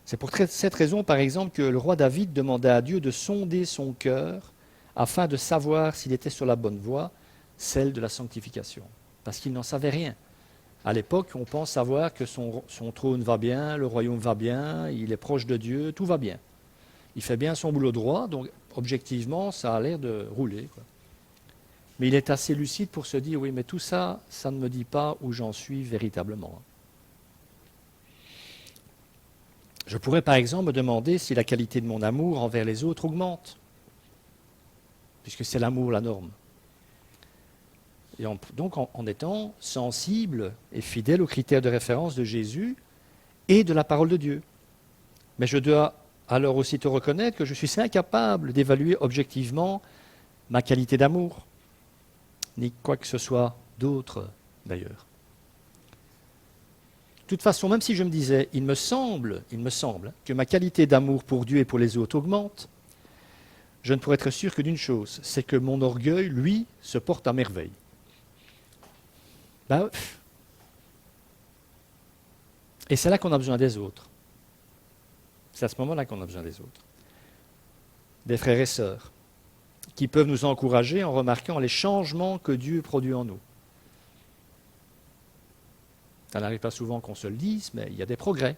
C'est pour cette raison, par exemple, que le roi David demanda à Dieu de sonder son cœur afin de savoir s'il était sur la bonne voie, celle de la sanctification. Parce qu'il n'en savait rien. À l'époque, on pense savoir que son trône va bien, le royaume va bien, il est proche de Dieu, tout va bien. Il fait bien son boulot droit, donc objectivement, ça a l'air de rouler, quoi. Mais il est assez lucide pour se dire, oui, mais tout ça, ça ne me dit pas où j'en suis véritablement. Je pourrais par exemple me demander si la qualité de mon amour envers les autres augmente, puisque c'est l'amour la norme. Et donc en étant sensible et fidèle aux critères de référence de Jésus et de la parole de Dieu. Mais je dois alors aussitôt reconnaître que je suis incapable d'évaluer objectivement ma qualité d'amour, ni quoi que ce soit d'autre d'ailleurs. De toute façon, même si je me disais, il me semble que ma qualité d'amour pour Dieu et pour les autres augmente, je ne pourrais être sûr que d'une chose, c'est que mon orgueil, lui, se porte à merveille. Et c'est là qu'on a besoin des autres. C'est à ce moment-là qu'on a besoin des autres. Des frères et sœurs, qui peuvent nous encourager en remarquant les changements que Dieu produit en nous. Ça n'arrive pas souvent qu'on se le dise, mais il y a des progrès.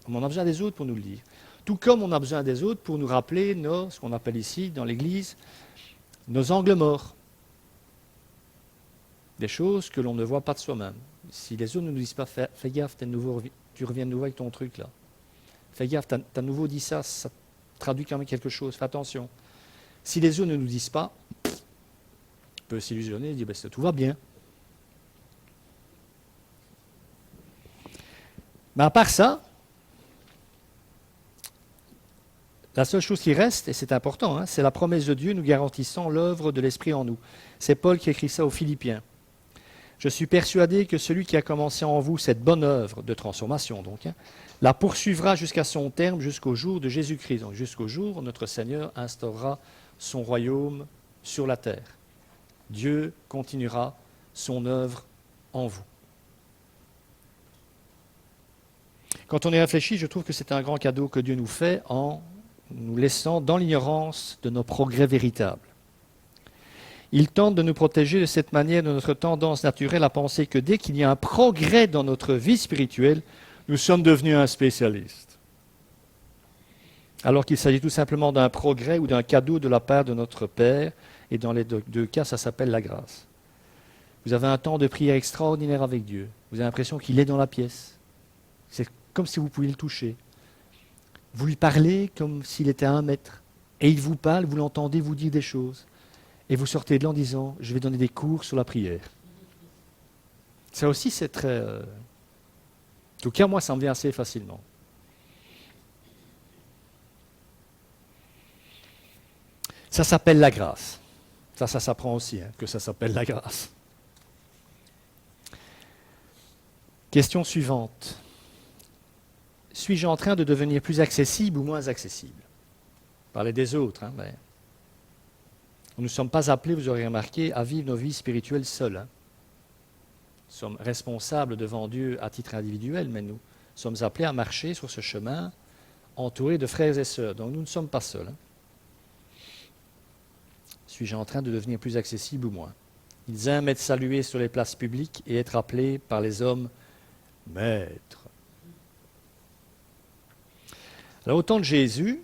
On a besoin des autres pour nous le dire. Tout comme on a besoin des autres pour nous rappeler ce qu'on appelle ici, dans l'Église, nos angles morts. Des choses que l'on ne voit pas de soi-même. Si les autres ne nous disent pas, fais gaffe, tu reviens de nouveau avec ton truc là. Fais gaffe, tu as nouveau dit ça, ça traduit quand même quelque chose, fais attention. Si les autres ne nous disent pas, on peut s'illusionner et dire, tout va bien. Mais à part ça, la seule chose qui reste, et c'est important, c'est la promesse de Dieu nous garantissant l'œuvre de l'Esprit en nous. C'est Paul qui écrit ça aux Philippiens. Je suis persuadé que celui qui a commencé en vous cette bonne œuvre de transformation, la poursuivra jusqu'à son terme, jusqu'au jour de Jésus-Christ. Donc jusqu'au jour où notre Seigneur instaurera son royaume sur la terre. Dieu continuera son œuvre en vous. Quand on y réfléchit, je trouve que c'est un grand cadeau que Dieu nous fait en nous laissant dans l'ignorance de nos progrès véritables. Il tente de nous protéger de cette manière de notre tendance naturelle à penser que dès qu'il y a un progrès dans notre vie spirituelle, nous sommes devenus un spécialiste. Alors qu'il s'agit tout simplement d'un progrès ou d'un cadeau de la part de notre Père, et dans les deux cas, ça s'appelle la grâce. Vous avez un temps de prière extraordinaire avec Dieu. Vous avez l'impression qu'il est dans la pièce. C'est comme si vous pouviez le toucher. Vous lui parlez comme s'il était à 1 mètre. Et il vous parle, vous l'entendez vous dire des choses. Et vous sortez de là en disant, je vais donner des cours sur la prière. Ça aussi, c'est très... En tout cas, moi, ça me vient assez facilement. Ça s'appelle la grâce. Ça s'apprend aussi, que ça s'appelle la grâce. Question suivante. Suis-je en train de devenir plus accessible ou moins accessible? Parlez des autres. Mais nous ne sommes pas appelés, vous aurez remarqué, à vivre nos vies spirituelles seuls. Nous sommes responsables devant Dieu à titre individuel, mais nous sommes appelés à marcher sur ce chemin entourés de frères et sœurs. Donc nous ne sommes pas seuls. Suis-je en train de devenir plus accessible ou moins? Ils aiment être salués sur les places publiques et être appelés par les hommes maîtres. Alors au temps de Jésus,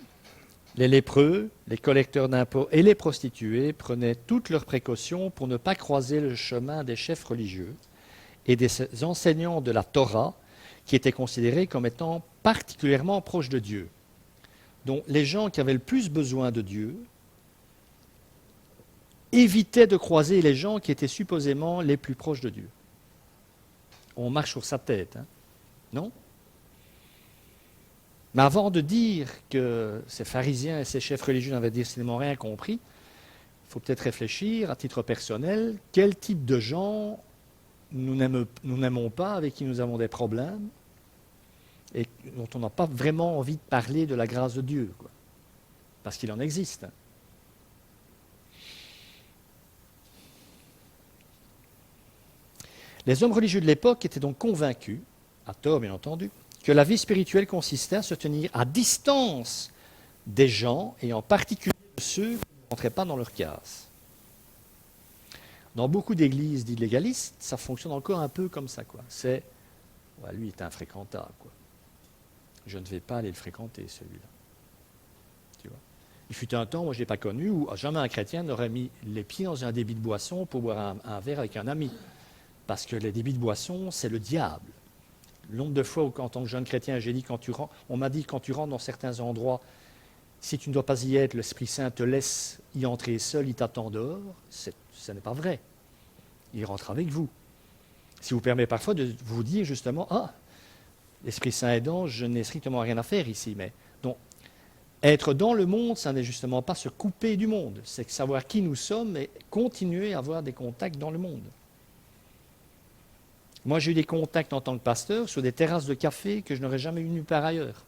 les lépreux, les collecteurs d'impôts et les prostituées prenaient toutes leurs précautions pour ne pas croiser le chemin des chefs religieux et des enseignants de la Torah qui étaient considérés comme étant particulièrement proches de Dieu. Donc les gens qui avaient le plus besoin de Dieu évitaient de croiser les gens qui étaient supposément les plus proches de Dieu. On marche sur sa tête, non? Mais avant de dire que ces pharisiens et ces chefs religieux n'avaient décidément rien compris, il faut peut-être réfléchir à titre personnel, quel type de gens nous n'aimons pas, avec qui nous avons des problèmes, et dont on n'a pas vraiment envie de parler de la grâce de Dieu, parce qu'il en existe. Les hommes religieux de l'époque étaient donc convaincus, à tort bien entendu, que la vie spirituelle consistait à se tenir à distance des gens, et en particulier de ceux qui ne rentraient pas dans leur case. Dans beaucoup d'églises dites légalistes, ça fonctionne encore un peu comme ça. C'est, lui est infréquentable. Je ne vais pas aller le fréquenter, celui-là. Tu vois. Il fut un temps, moi je ne l'ai pas connu, où jamais un chrétien n'aurait mis les pieds dans un débit de boisson pour boire un verre avec un ami. Parce que les débits de boisson, c'est le diable. Le nombre de fois où, en tant que jeune chrétien, j'ai dit, on m'a dit, quand tu rentres dans certains endroits, si tu ne dois pas y être, l'Esprit Saint te laisse y entrer seul, il t'attend dehors. Ce n'est pas vrai. Il rentre avec vous. Ce qui vous permet parfois de vous dire justement, l'Esprit Saint aidant, je n'ai strictement rien à faire ici. Mais donc, être dans le monde, ça n'est justement pas se couper du monde. C'est savoir qui nous sommes et continuer à avoir des contacts dans le monde. Moi, j'ai eu des contacts en tant que pasteur sur des terrasses de café que je n'aurais jamais eu nulle part ailleurs.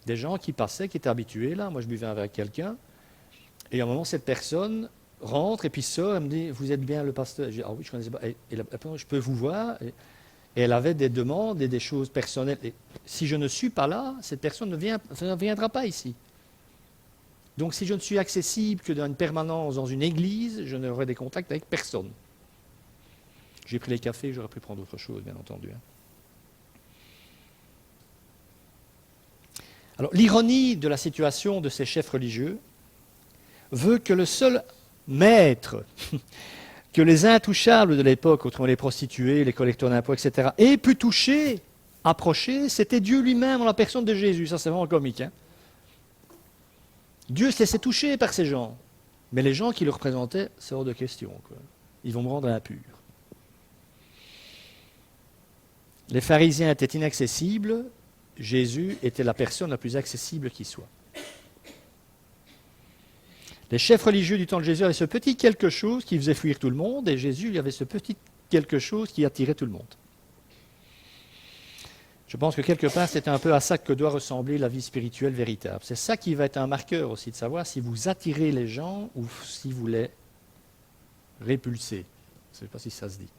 Des gens qui passaient, qui étaient habitués là. Moi, je buvais avec quelqu'un. Et à un moment, cette personne rentre et puis sort et me dit, vous êtes bien le pasteur? Je dis, oui, je ne connaissais pas. Et je peux vous voir. Et elle avait des demandes et des choses personnelles. Et si je ne suis pas là, cette personne ne viendra pas ici. Donc, si je ne suis accessible que dans une permanence dans une église, je n'aurai des contacts avec personne. J'ai pris les cafés, j'aurais pu prendre autre chose, bien entendu. Alors, l'ironie de la situation de ces chefs religieux veut que le seul maître que les intouchables de l'époque, autrement les prostituées, les collecteurs d'impôts, etc., aient pu toucher, approcher, c'était Dieu lui-même en la personne de Jésus. Ça, c'est vraiment comique. Dieu se laissait toucher par ces gens. Mais les gens qui le représentaient, c'est hors de question. Ils vont me rendre impur. Les pharisiens étaient inaccessibles, Jésus était la personne la plus accessible qui soit. Les chefs religieux du temps de Jésus avaient ce petit quelque chose qui faisait fuir tout le monde, et Jésus, il y avait ce petit quelque chose qui attirait tout le monde. Je pense que quelque part, c'est un peu à ça que doit ressembler la vie spirituelle véritable. C'est ça qui va être un marqueur aussi, de savoir si vous attirez les gens ou si vous les répulsez. Je ne sais pas si ça se dit.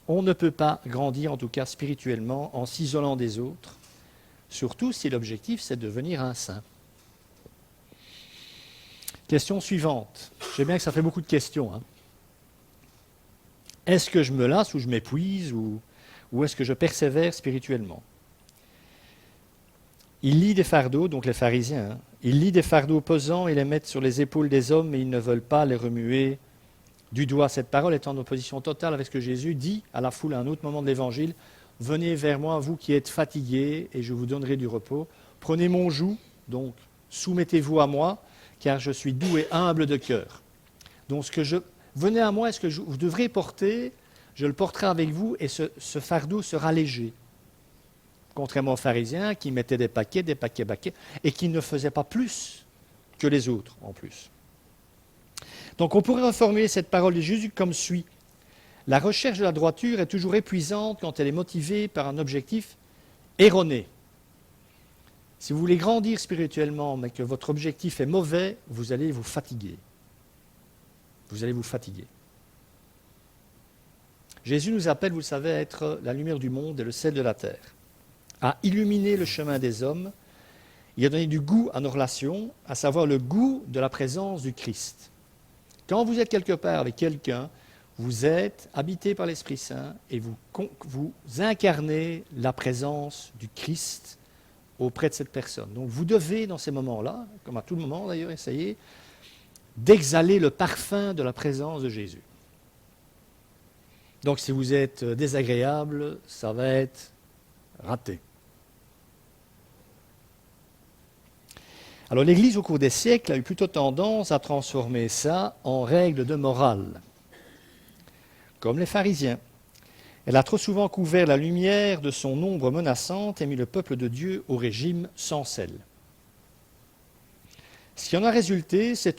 On ne peut pas grandir, en tout cas spirituellement, en s'isolant des autres, surtout si l'objectif c'est de devenir un saint. Question suivante. Je sais bien que ça fait beaucoup de questions. Est-ce que je me lasse ou je m'épuise ou est-ce que je persévère spirituellement? Ils lient des fardeaux, donc les pharisiens, ils lient des fardeaux pesants et les mettent sur les épaules des hommes, mais ils ne veulent pas les remuer du doigt. Cette parole est en opposition totale avec ce que Jésus dit à la foule à un autre moment de l'Évangile. « Venez vers moi, vous qui êtes fatigués, et je vous donnerai du repos. Prenez mon joug, donc soumettez-vous à moi, car je suis doux et humble de cœur. » Donc venez à moi, est-ce que vous devrez porter, je le porterai avec vous, et ce fardeau sera léger. Contrairement aux pharisiens qui mettaient des paquets, et qui ne faisaient pas plus que les autres en plus. Donc on pourrait reformuler cette parole de Jésus comme suit. La recherche de la droiture est toujours épuisante quand elle est motivée par un objectif erroné. Si vous voulez grandir spirituellement, mais que votre objectif est mauvais, vous allez vous fatiguer. Vous allez vous fatiguer. Jésus nous appelle, vous le savez, à être la lumière du monde et le sel de la terre, à illuminer le chemin des hommes. Il a donné du goût à nos relations, à savoir le goût de la présence du Christ. Quand vous êtes quelque part avec quelqu'un, vous êtes habité par l'Esprit Saint et vous incarnez la présence du Christ auprès de cette personne. Donc vous devez, dans ces moments-là, comme à tout moment d'ailleurs, essayer d'exhaler le parfum de la présence de Jésus. Donc si vous êtes désagréable, ça va être raté. Alors l'Église, au cours des siècles, a eu plutôt tendance à transformer ça en règle de morale, comme les pharisiens. Elle a trop souvent couvert la lumière de son ombre menaçante et mis le peuple de Dieu au régime sans sel. Ce qui en a résulté, c'est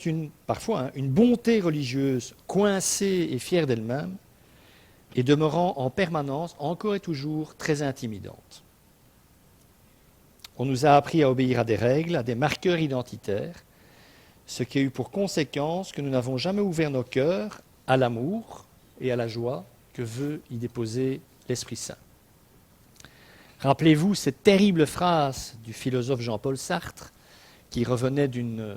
parfois une bonté religieuse coincée et fière d'elle-même, et demeurant en permanence, encore et toujours, très intimidante. On nous a appris à obéir à des règles, à des marqueurs identitaires, ce qui a eu pour conséquence que nous n'avons jamais ouvert nos cœurs à l'amour et à la joie que veut y déposer l'Esprit Saint. Rappelez-vous cette terrible phrase du philosophe Jean-Paul Sartre, qui revenait d'une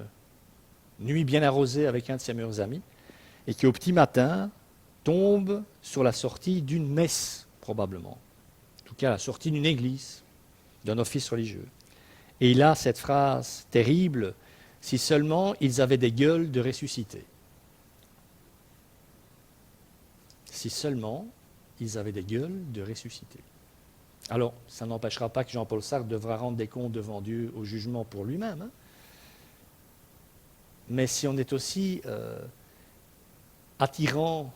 nuit bien arrosée avec un de ses meilleurs amis, et qui au petit matin tombe sur la sortie d'une messe, probablement. En tout cas, la sortie d'une église, d'un office religieux. Et il a cette phrase terrible, « Si seulement ils avaient des gueules de ressusciter. » Si seulement ils avaient des gueules de ressusciter. Alors, ça n'empêchera pas que Jean-Paul Sartre devra rendre des comptes devant Dieu au jugement pour lui-même. Mais si on est aussi attirant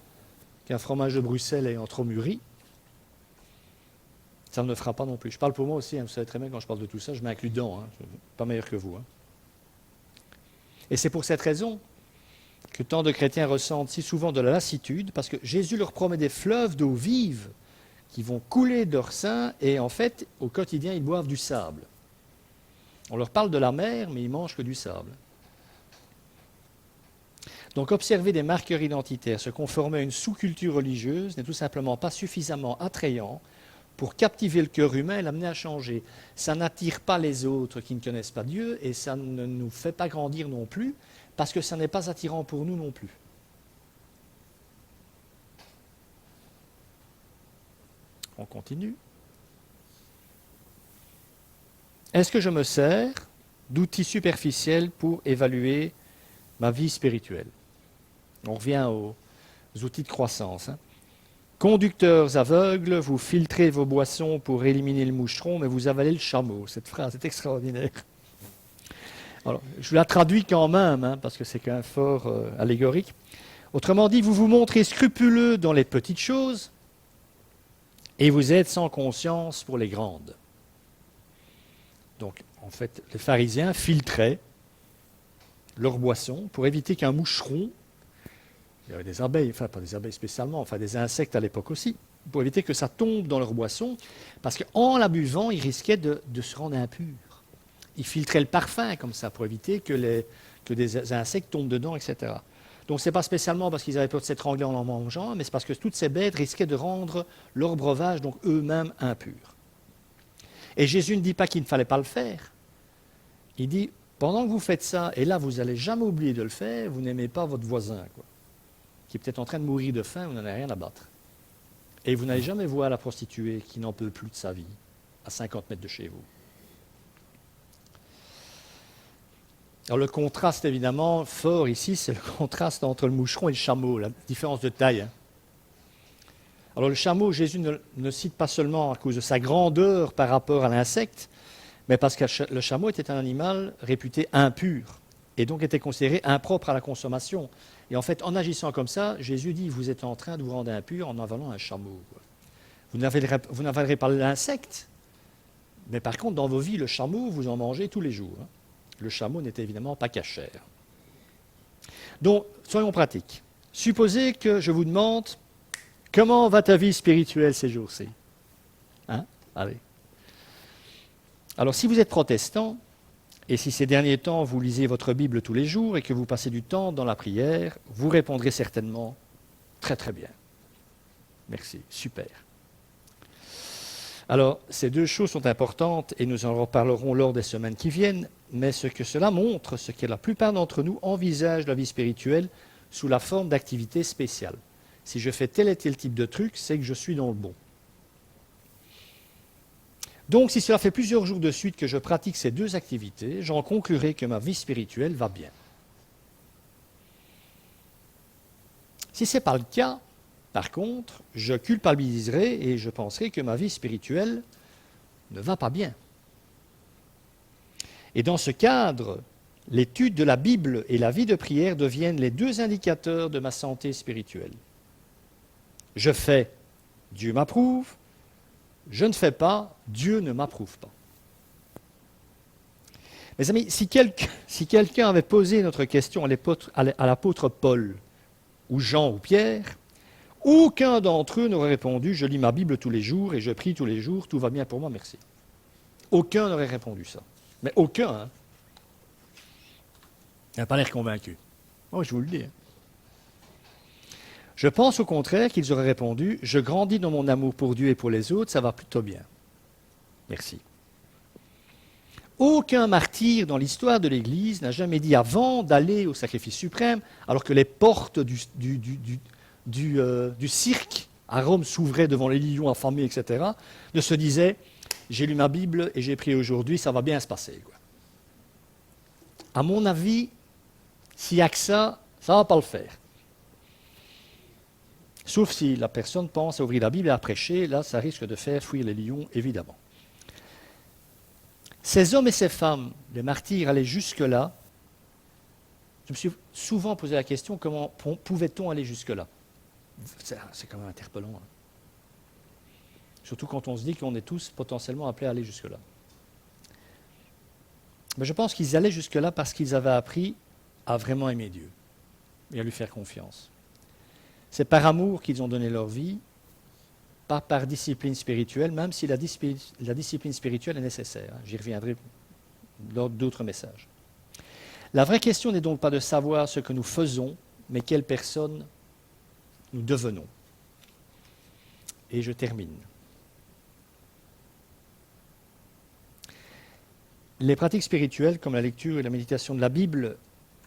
qu'un fromage de Bruxelles ayant trop mûri, ça ne le fera pas non plus. Je parle pour moi aussi, vous savez très bien quand je parle de tout ça, je m'inclus dedans, je ne suis pas meilleur que vous. Et c'est pour cette raison que tant de chrétiens ressentent si souvent de la lassitude, parce que Jésus leur promet des fleuves d'eau vive qui vont couler de leur sein, et en fait, au quotidien, ils boivent du sable. On leur parle de la mer, mais ils mangent que du sable. Donc observer des marqueurs identitaires, se conformer à une sous-culture religieuse n'est tout simplement pas suffisamment attrayant pour captiver le cœur humain et l'amener à changer. Ça n'attire pas les autres qui ne connaissent pas Dieu et ça ne nous fait pas grandir non plus parce que ça n'est pas attirant pour nous non plus. On continue. Est-ce que je me sers d'outils superficiels pour évaluer ma vie spirituelle? On revient aux outils de croissance. Conducteurs aveugles, vous filtrez vos boissons pour éliminer le moucheron, mais vous avalez le chameau. Cette phrase est extraordinaire. Alors, je la traduis quand même, parce que c'est quand même fort allégorique. Autrement dit, vous vous montrez scrupuleux dans les petites choses et vous êtes sans conscience pour les grandes. Donc, en fait, les pharisiens filtraient leurs boissons pour éviter qu'un moucheron, il y avait des abeilles, enfin pas des abeilles spécialement, enfin des insectes à l'époque aussi, pour éviter que ça tombe dans leur boisson, parce qu'en la buvant, ils risquaient de se rendre impurs. Ils filtraient le parfum comme ça, pour éviter que des insectes tombent dedans, etc. Donc ce n'est pas spécialement parce qu'ils avaient peur de s'étrangler en mangeant, mais c'est parce que toutes ces bêtes risquaient de rendre leur breuvage, donc eux-mêmes, impurs. Et Jésus ne dit pas qu'il ne fallait pas le faire. Il dit, pendant que vous faites ça, et là vous n'allez jamais oublier de le faire, vous n'aimez pas votre voisin, qui est peut-être en train de mourir de faim, vous n'en avez rien à battre. Et vous n'allez jamais voir la prostituée qui n'en peut plus de sa vie, à 50 mètres de chez vous. Alors le contraste évidemment fort ici, c'est le contraste entre le moucheron et le chameau, la différence de taille. Hein. Alors le chameau, Jésus ne cite pas seulement à cause de sa grandeur par rapport à l'insecte, mais parce que le chameau était un animal réputé impur et donc était considéré impropre à la consommation. Et en fait, en agissant comme ça, Jésus dit, vous êtes en train de vous rendre impur en avalant un chameau. Vous n'avalerez pas l'insecte, mais par contre, dans vos vies, le chameau, vous en mangez tous les jours. Hein. Le chameau n'était évidemment pas cachère. Donc, soyons pratiques. Supposez que je vous demande, comment va ta vie spirituelle ces jours-ci? Hein? Allez. Alors, si vous êtes protestant, et si ces derniers temps vous lisez votre Bible tous les jours et que vous passez du temps dans la prière, vous répondrez certainement très très bien. Merci, super. Alors, ces deux choses sont importantes et nous en reparlerons lors des semaines qui viennent, mais ce que cela montre, c'est que la plupart d'entre nous envisagent la vie spirituelle sous la forme d'activités spéciales. Si je fais tel et tel type de truc, c'est que je suis dans le bon. Donc, si cela fait plusieurs jours de suite que je pratique ces deux activités, j'en conclurai que ma vie spirituelle va bien. Si ce n'est pas le cas, par contre, je culpabiliserai et je penserai que ma vie spirituelle ne va pas bien. Et dans ce cadre, l'étude de la Bible et la vie de prière deviennent les deux indicateurs de ma santé spirituelle. Je fais, Dieu m'approuve. Je ne fais pas, Dieu ne m'approuve pas. Mes amis, si quelqu'un avait posé notre question à l'apôtre Paul, ou Jean ou Pierre, aucun d'entre eux n'aurait répondu « Je lis ma Bible tous les jours et je prie tous les jours, tout va bien pour moi, merci ». Aucun n'aurait répondu ça. Mais aucun, hein. Il n'a pas l'air convaincu. Oh, je vous le dis. Hein. Je pense au contraire qu'ils auraient répondu « Je grandis dans mon amour pour Dieu et pour les autres, ça va plutôt bien. Merci. » Aucun martyr dans l'histoire de l'Église n'a jamais dit avant d'aller au sacrifice suprême, alors que les portes du cirque à Rome s'ouvraient devant les lions affamés, etc., ne se disait « J'ai lu ma Bible et j'ai prié aujourd'hui, ça va bien se passer. » À mon avis, s'il n'y a que ça ne va pas le faire. Sauf si la personne pense à ouvrir la Bible et à prêcher, là, ça risque de faire fuir les lions, évidemment. Ces hommes et ces femmes, les martyrs, allaient jusque-là. Je me suis souvent posé la question, comment pouvait-on aller jusque-là? C'est quand même interpellant. Hein. Surtout quand on se dit qu'on est tous potentiellement appelés à aller jusque-là. Mais je pense qu'ils allaient jusque-là parce qu'ils avaient appris à vraiment aimer Dieu et à lui faire confiance. C'est par amour qu'ils ont donné leur vie, pas par discipline spirituelle, même si la discipline spirituelle est nécessaire. J'y reviendrai lors d'autres messages. La vraie question n'est donc pas de savoir ce que nous faisons, mais quelle personne nous devenons. Et je termine. Les pratiques spirituelles, comme la lecture et la méditation de la Bible,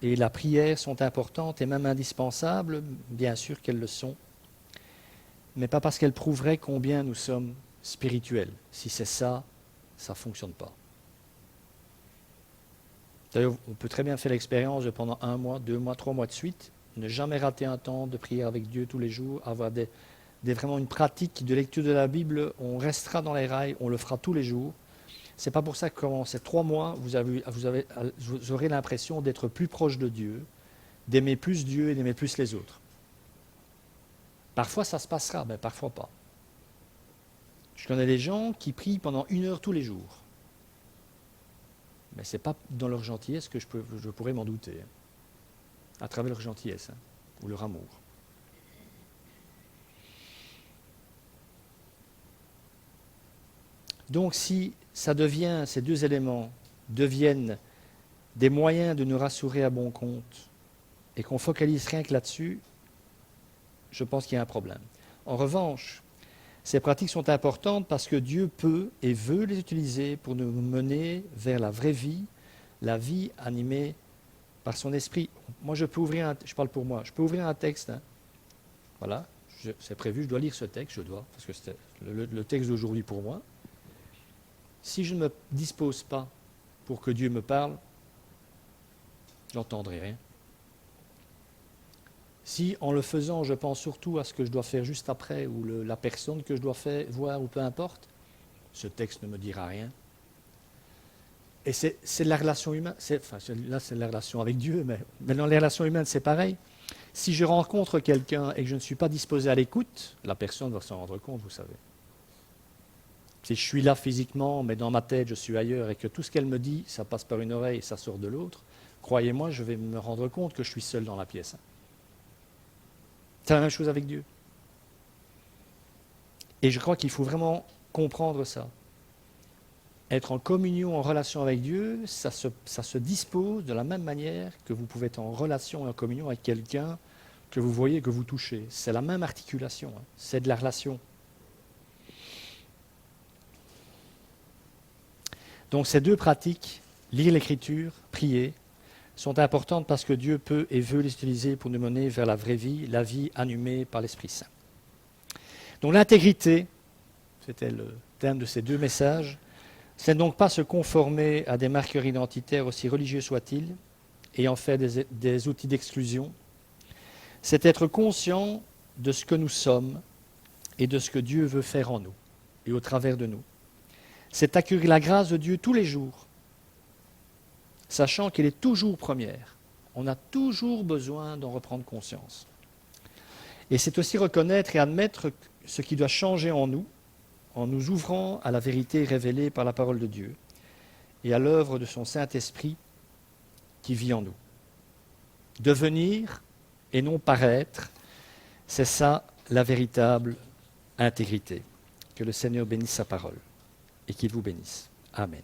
et la prière sont importantes et même indispensables, bien sûr qu'elles le sont, mais pas parce qu'elles prouveraient combien nous sommes spirituels. Si c'est ça, ça ne fonctionne pas. D'ailleurs, on peut très bien faire l'expérience de pendant 1 mois, 2 mois, 3 mois de suite, ne jamais rater un temps de prière avec Dieu tous les jours, avoir vraiment une pratique de lecture de la Bible, on restera dans les rails, on le fera tous les jours. Ce n'est pas pour ça que pendant ces 3 mois, vous aurez l'impression d'être plus proche de Dieu, d'aimer plus Dieu et d'aimer plus les autres. Parfois, ça se passera, mais parfois pas. Je connais des gens qui prient pendant 1 heure tous les jours. Mais ce n'est pas dans leur gentillesse que je pourrais m'en douter. Hein. À travers leur gentillesse, hein, ou leur amour. Donc si ces deux éléments deviennent des moyens de nous rassurer à bon compte et qu'on focalise rien que là-dessus, je pense qu'il y a un problème. En revanche, ces pratiques sont importantes parce que Dieu peut et veut les utiliser pour nous mener vers la vraie vie, la vie animée par son esprit. Moi, je parle pour moi, je peux ouvrir un texte. Hein. Voilà, c'est prévu, je dois lire ce texte, parce que c'est le texte d'aujourd'hui pour moi. Si je ne me dispose pas pour que Dieu me parle, j'entendrai rien. Si en le faisant, je pense surtout à ce que je dois faire juste après, ou la personne que je dois voir, ou peu importe, ce texte ne me dira rien. Et c'est de la relation humaine, là c'est de la relation avec Dieu, mais dans les relations humaines c'est pareil. Si je rencontre quelqu'un et que je ne suis pas disposé à l'écoute, la personne va s'en rendre compte, vous savez. Si je suis là physiquement, mais dans ma tête je suis ailleurs, et que tout ce qu'elle me dit, ça passe par une oreille et ça sort de l'autre, croyez-moi, je vais me rendre compte que je suis seul dans la pièce. C'est la même chose avec Dieu. Et je crois qu'il faut vraiment comprendre ça. Être en communion, en relation avec Dieu, ça se dispose de la même manière que vous pouvez être en relation et en communion avec quelqu'un que vous voyez, que vous touchez. C'est la même articulation, c'est de la relation. Donc ces deux pratiques, lire l'Écriture, prier, sont importantes parce que Dieu peut et veut les utiliser pour nous mener vers la vraie vie, la vie animée par l'Esprit Saint. Donc l'intégrité, c'était le thème de ces deux messages, c'est donc pas se conformer à des marqueurs identitaires aussi religieux soient-ils, et en faire des outils d'exclusion. C'est être conscient de ce que nous sommes et de ce que Dieu veut faire en nous et au travers de nous. C'est accueillir la grâce de Dieu tous les jours, sachant qu'elle est toujours première. On a toujours besoin d'en reprendre conscience. Et c'est aussi reconnaître et admettre ce qui doit changer en nous ouvrant à la vérité révélée par la parole de Dieu et à l'œuvre de son Saint-Esprit qui vit en nous. Devenir et non paraître, c'est ça la véritable intégrité. Que le Seigneur bénisse sa parole et qu'il vous bénisse. Amen.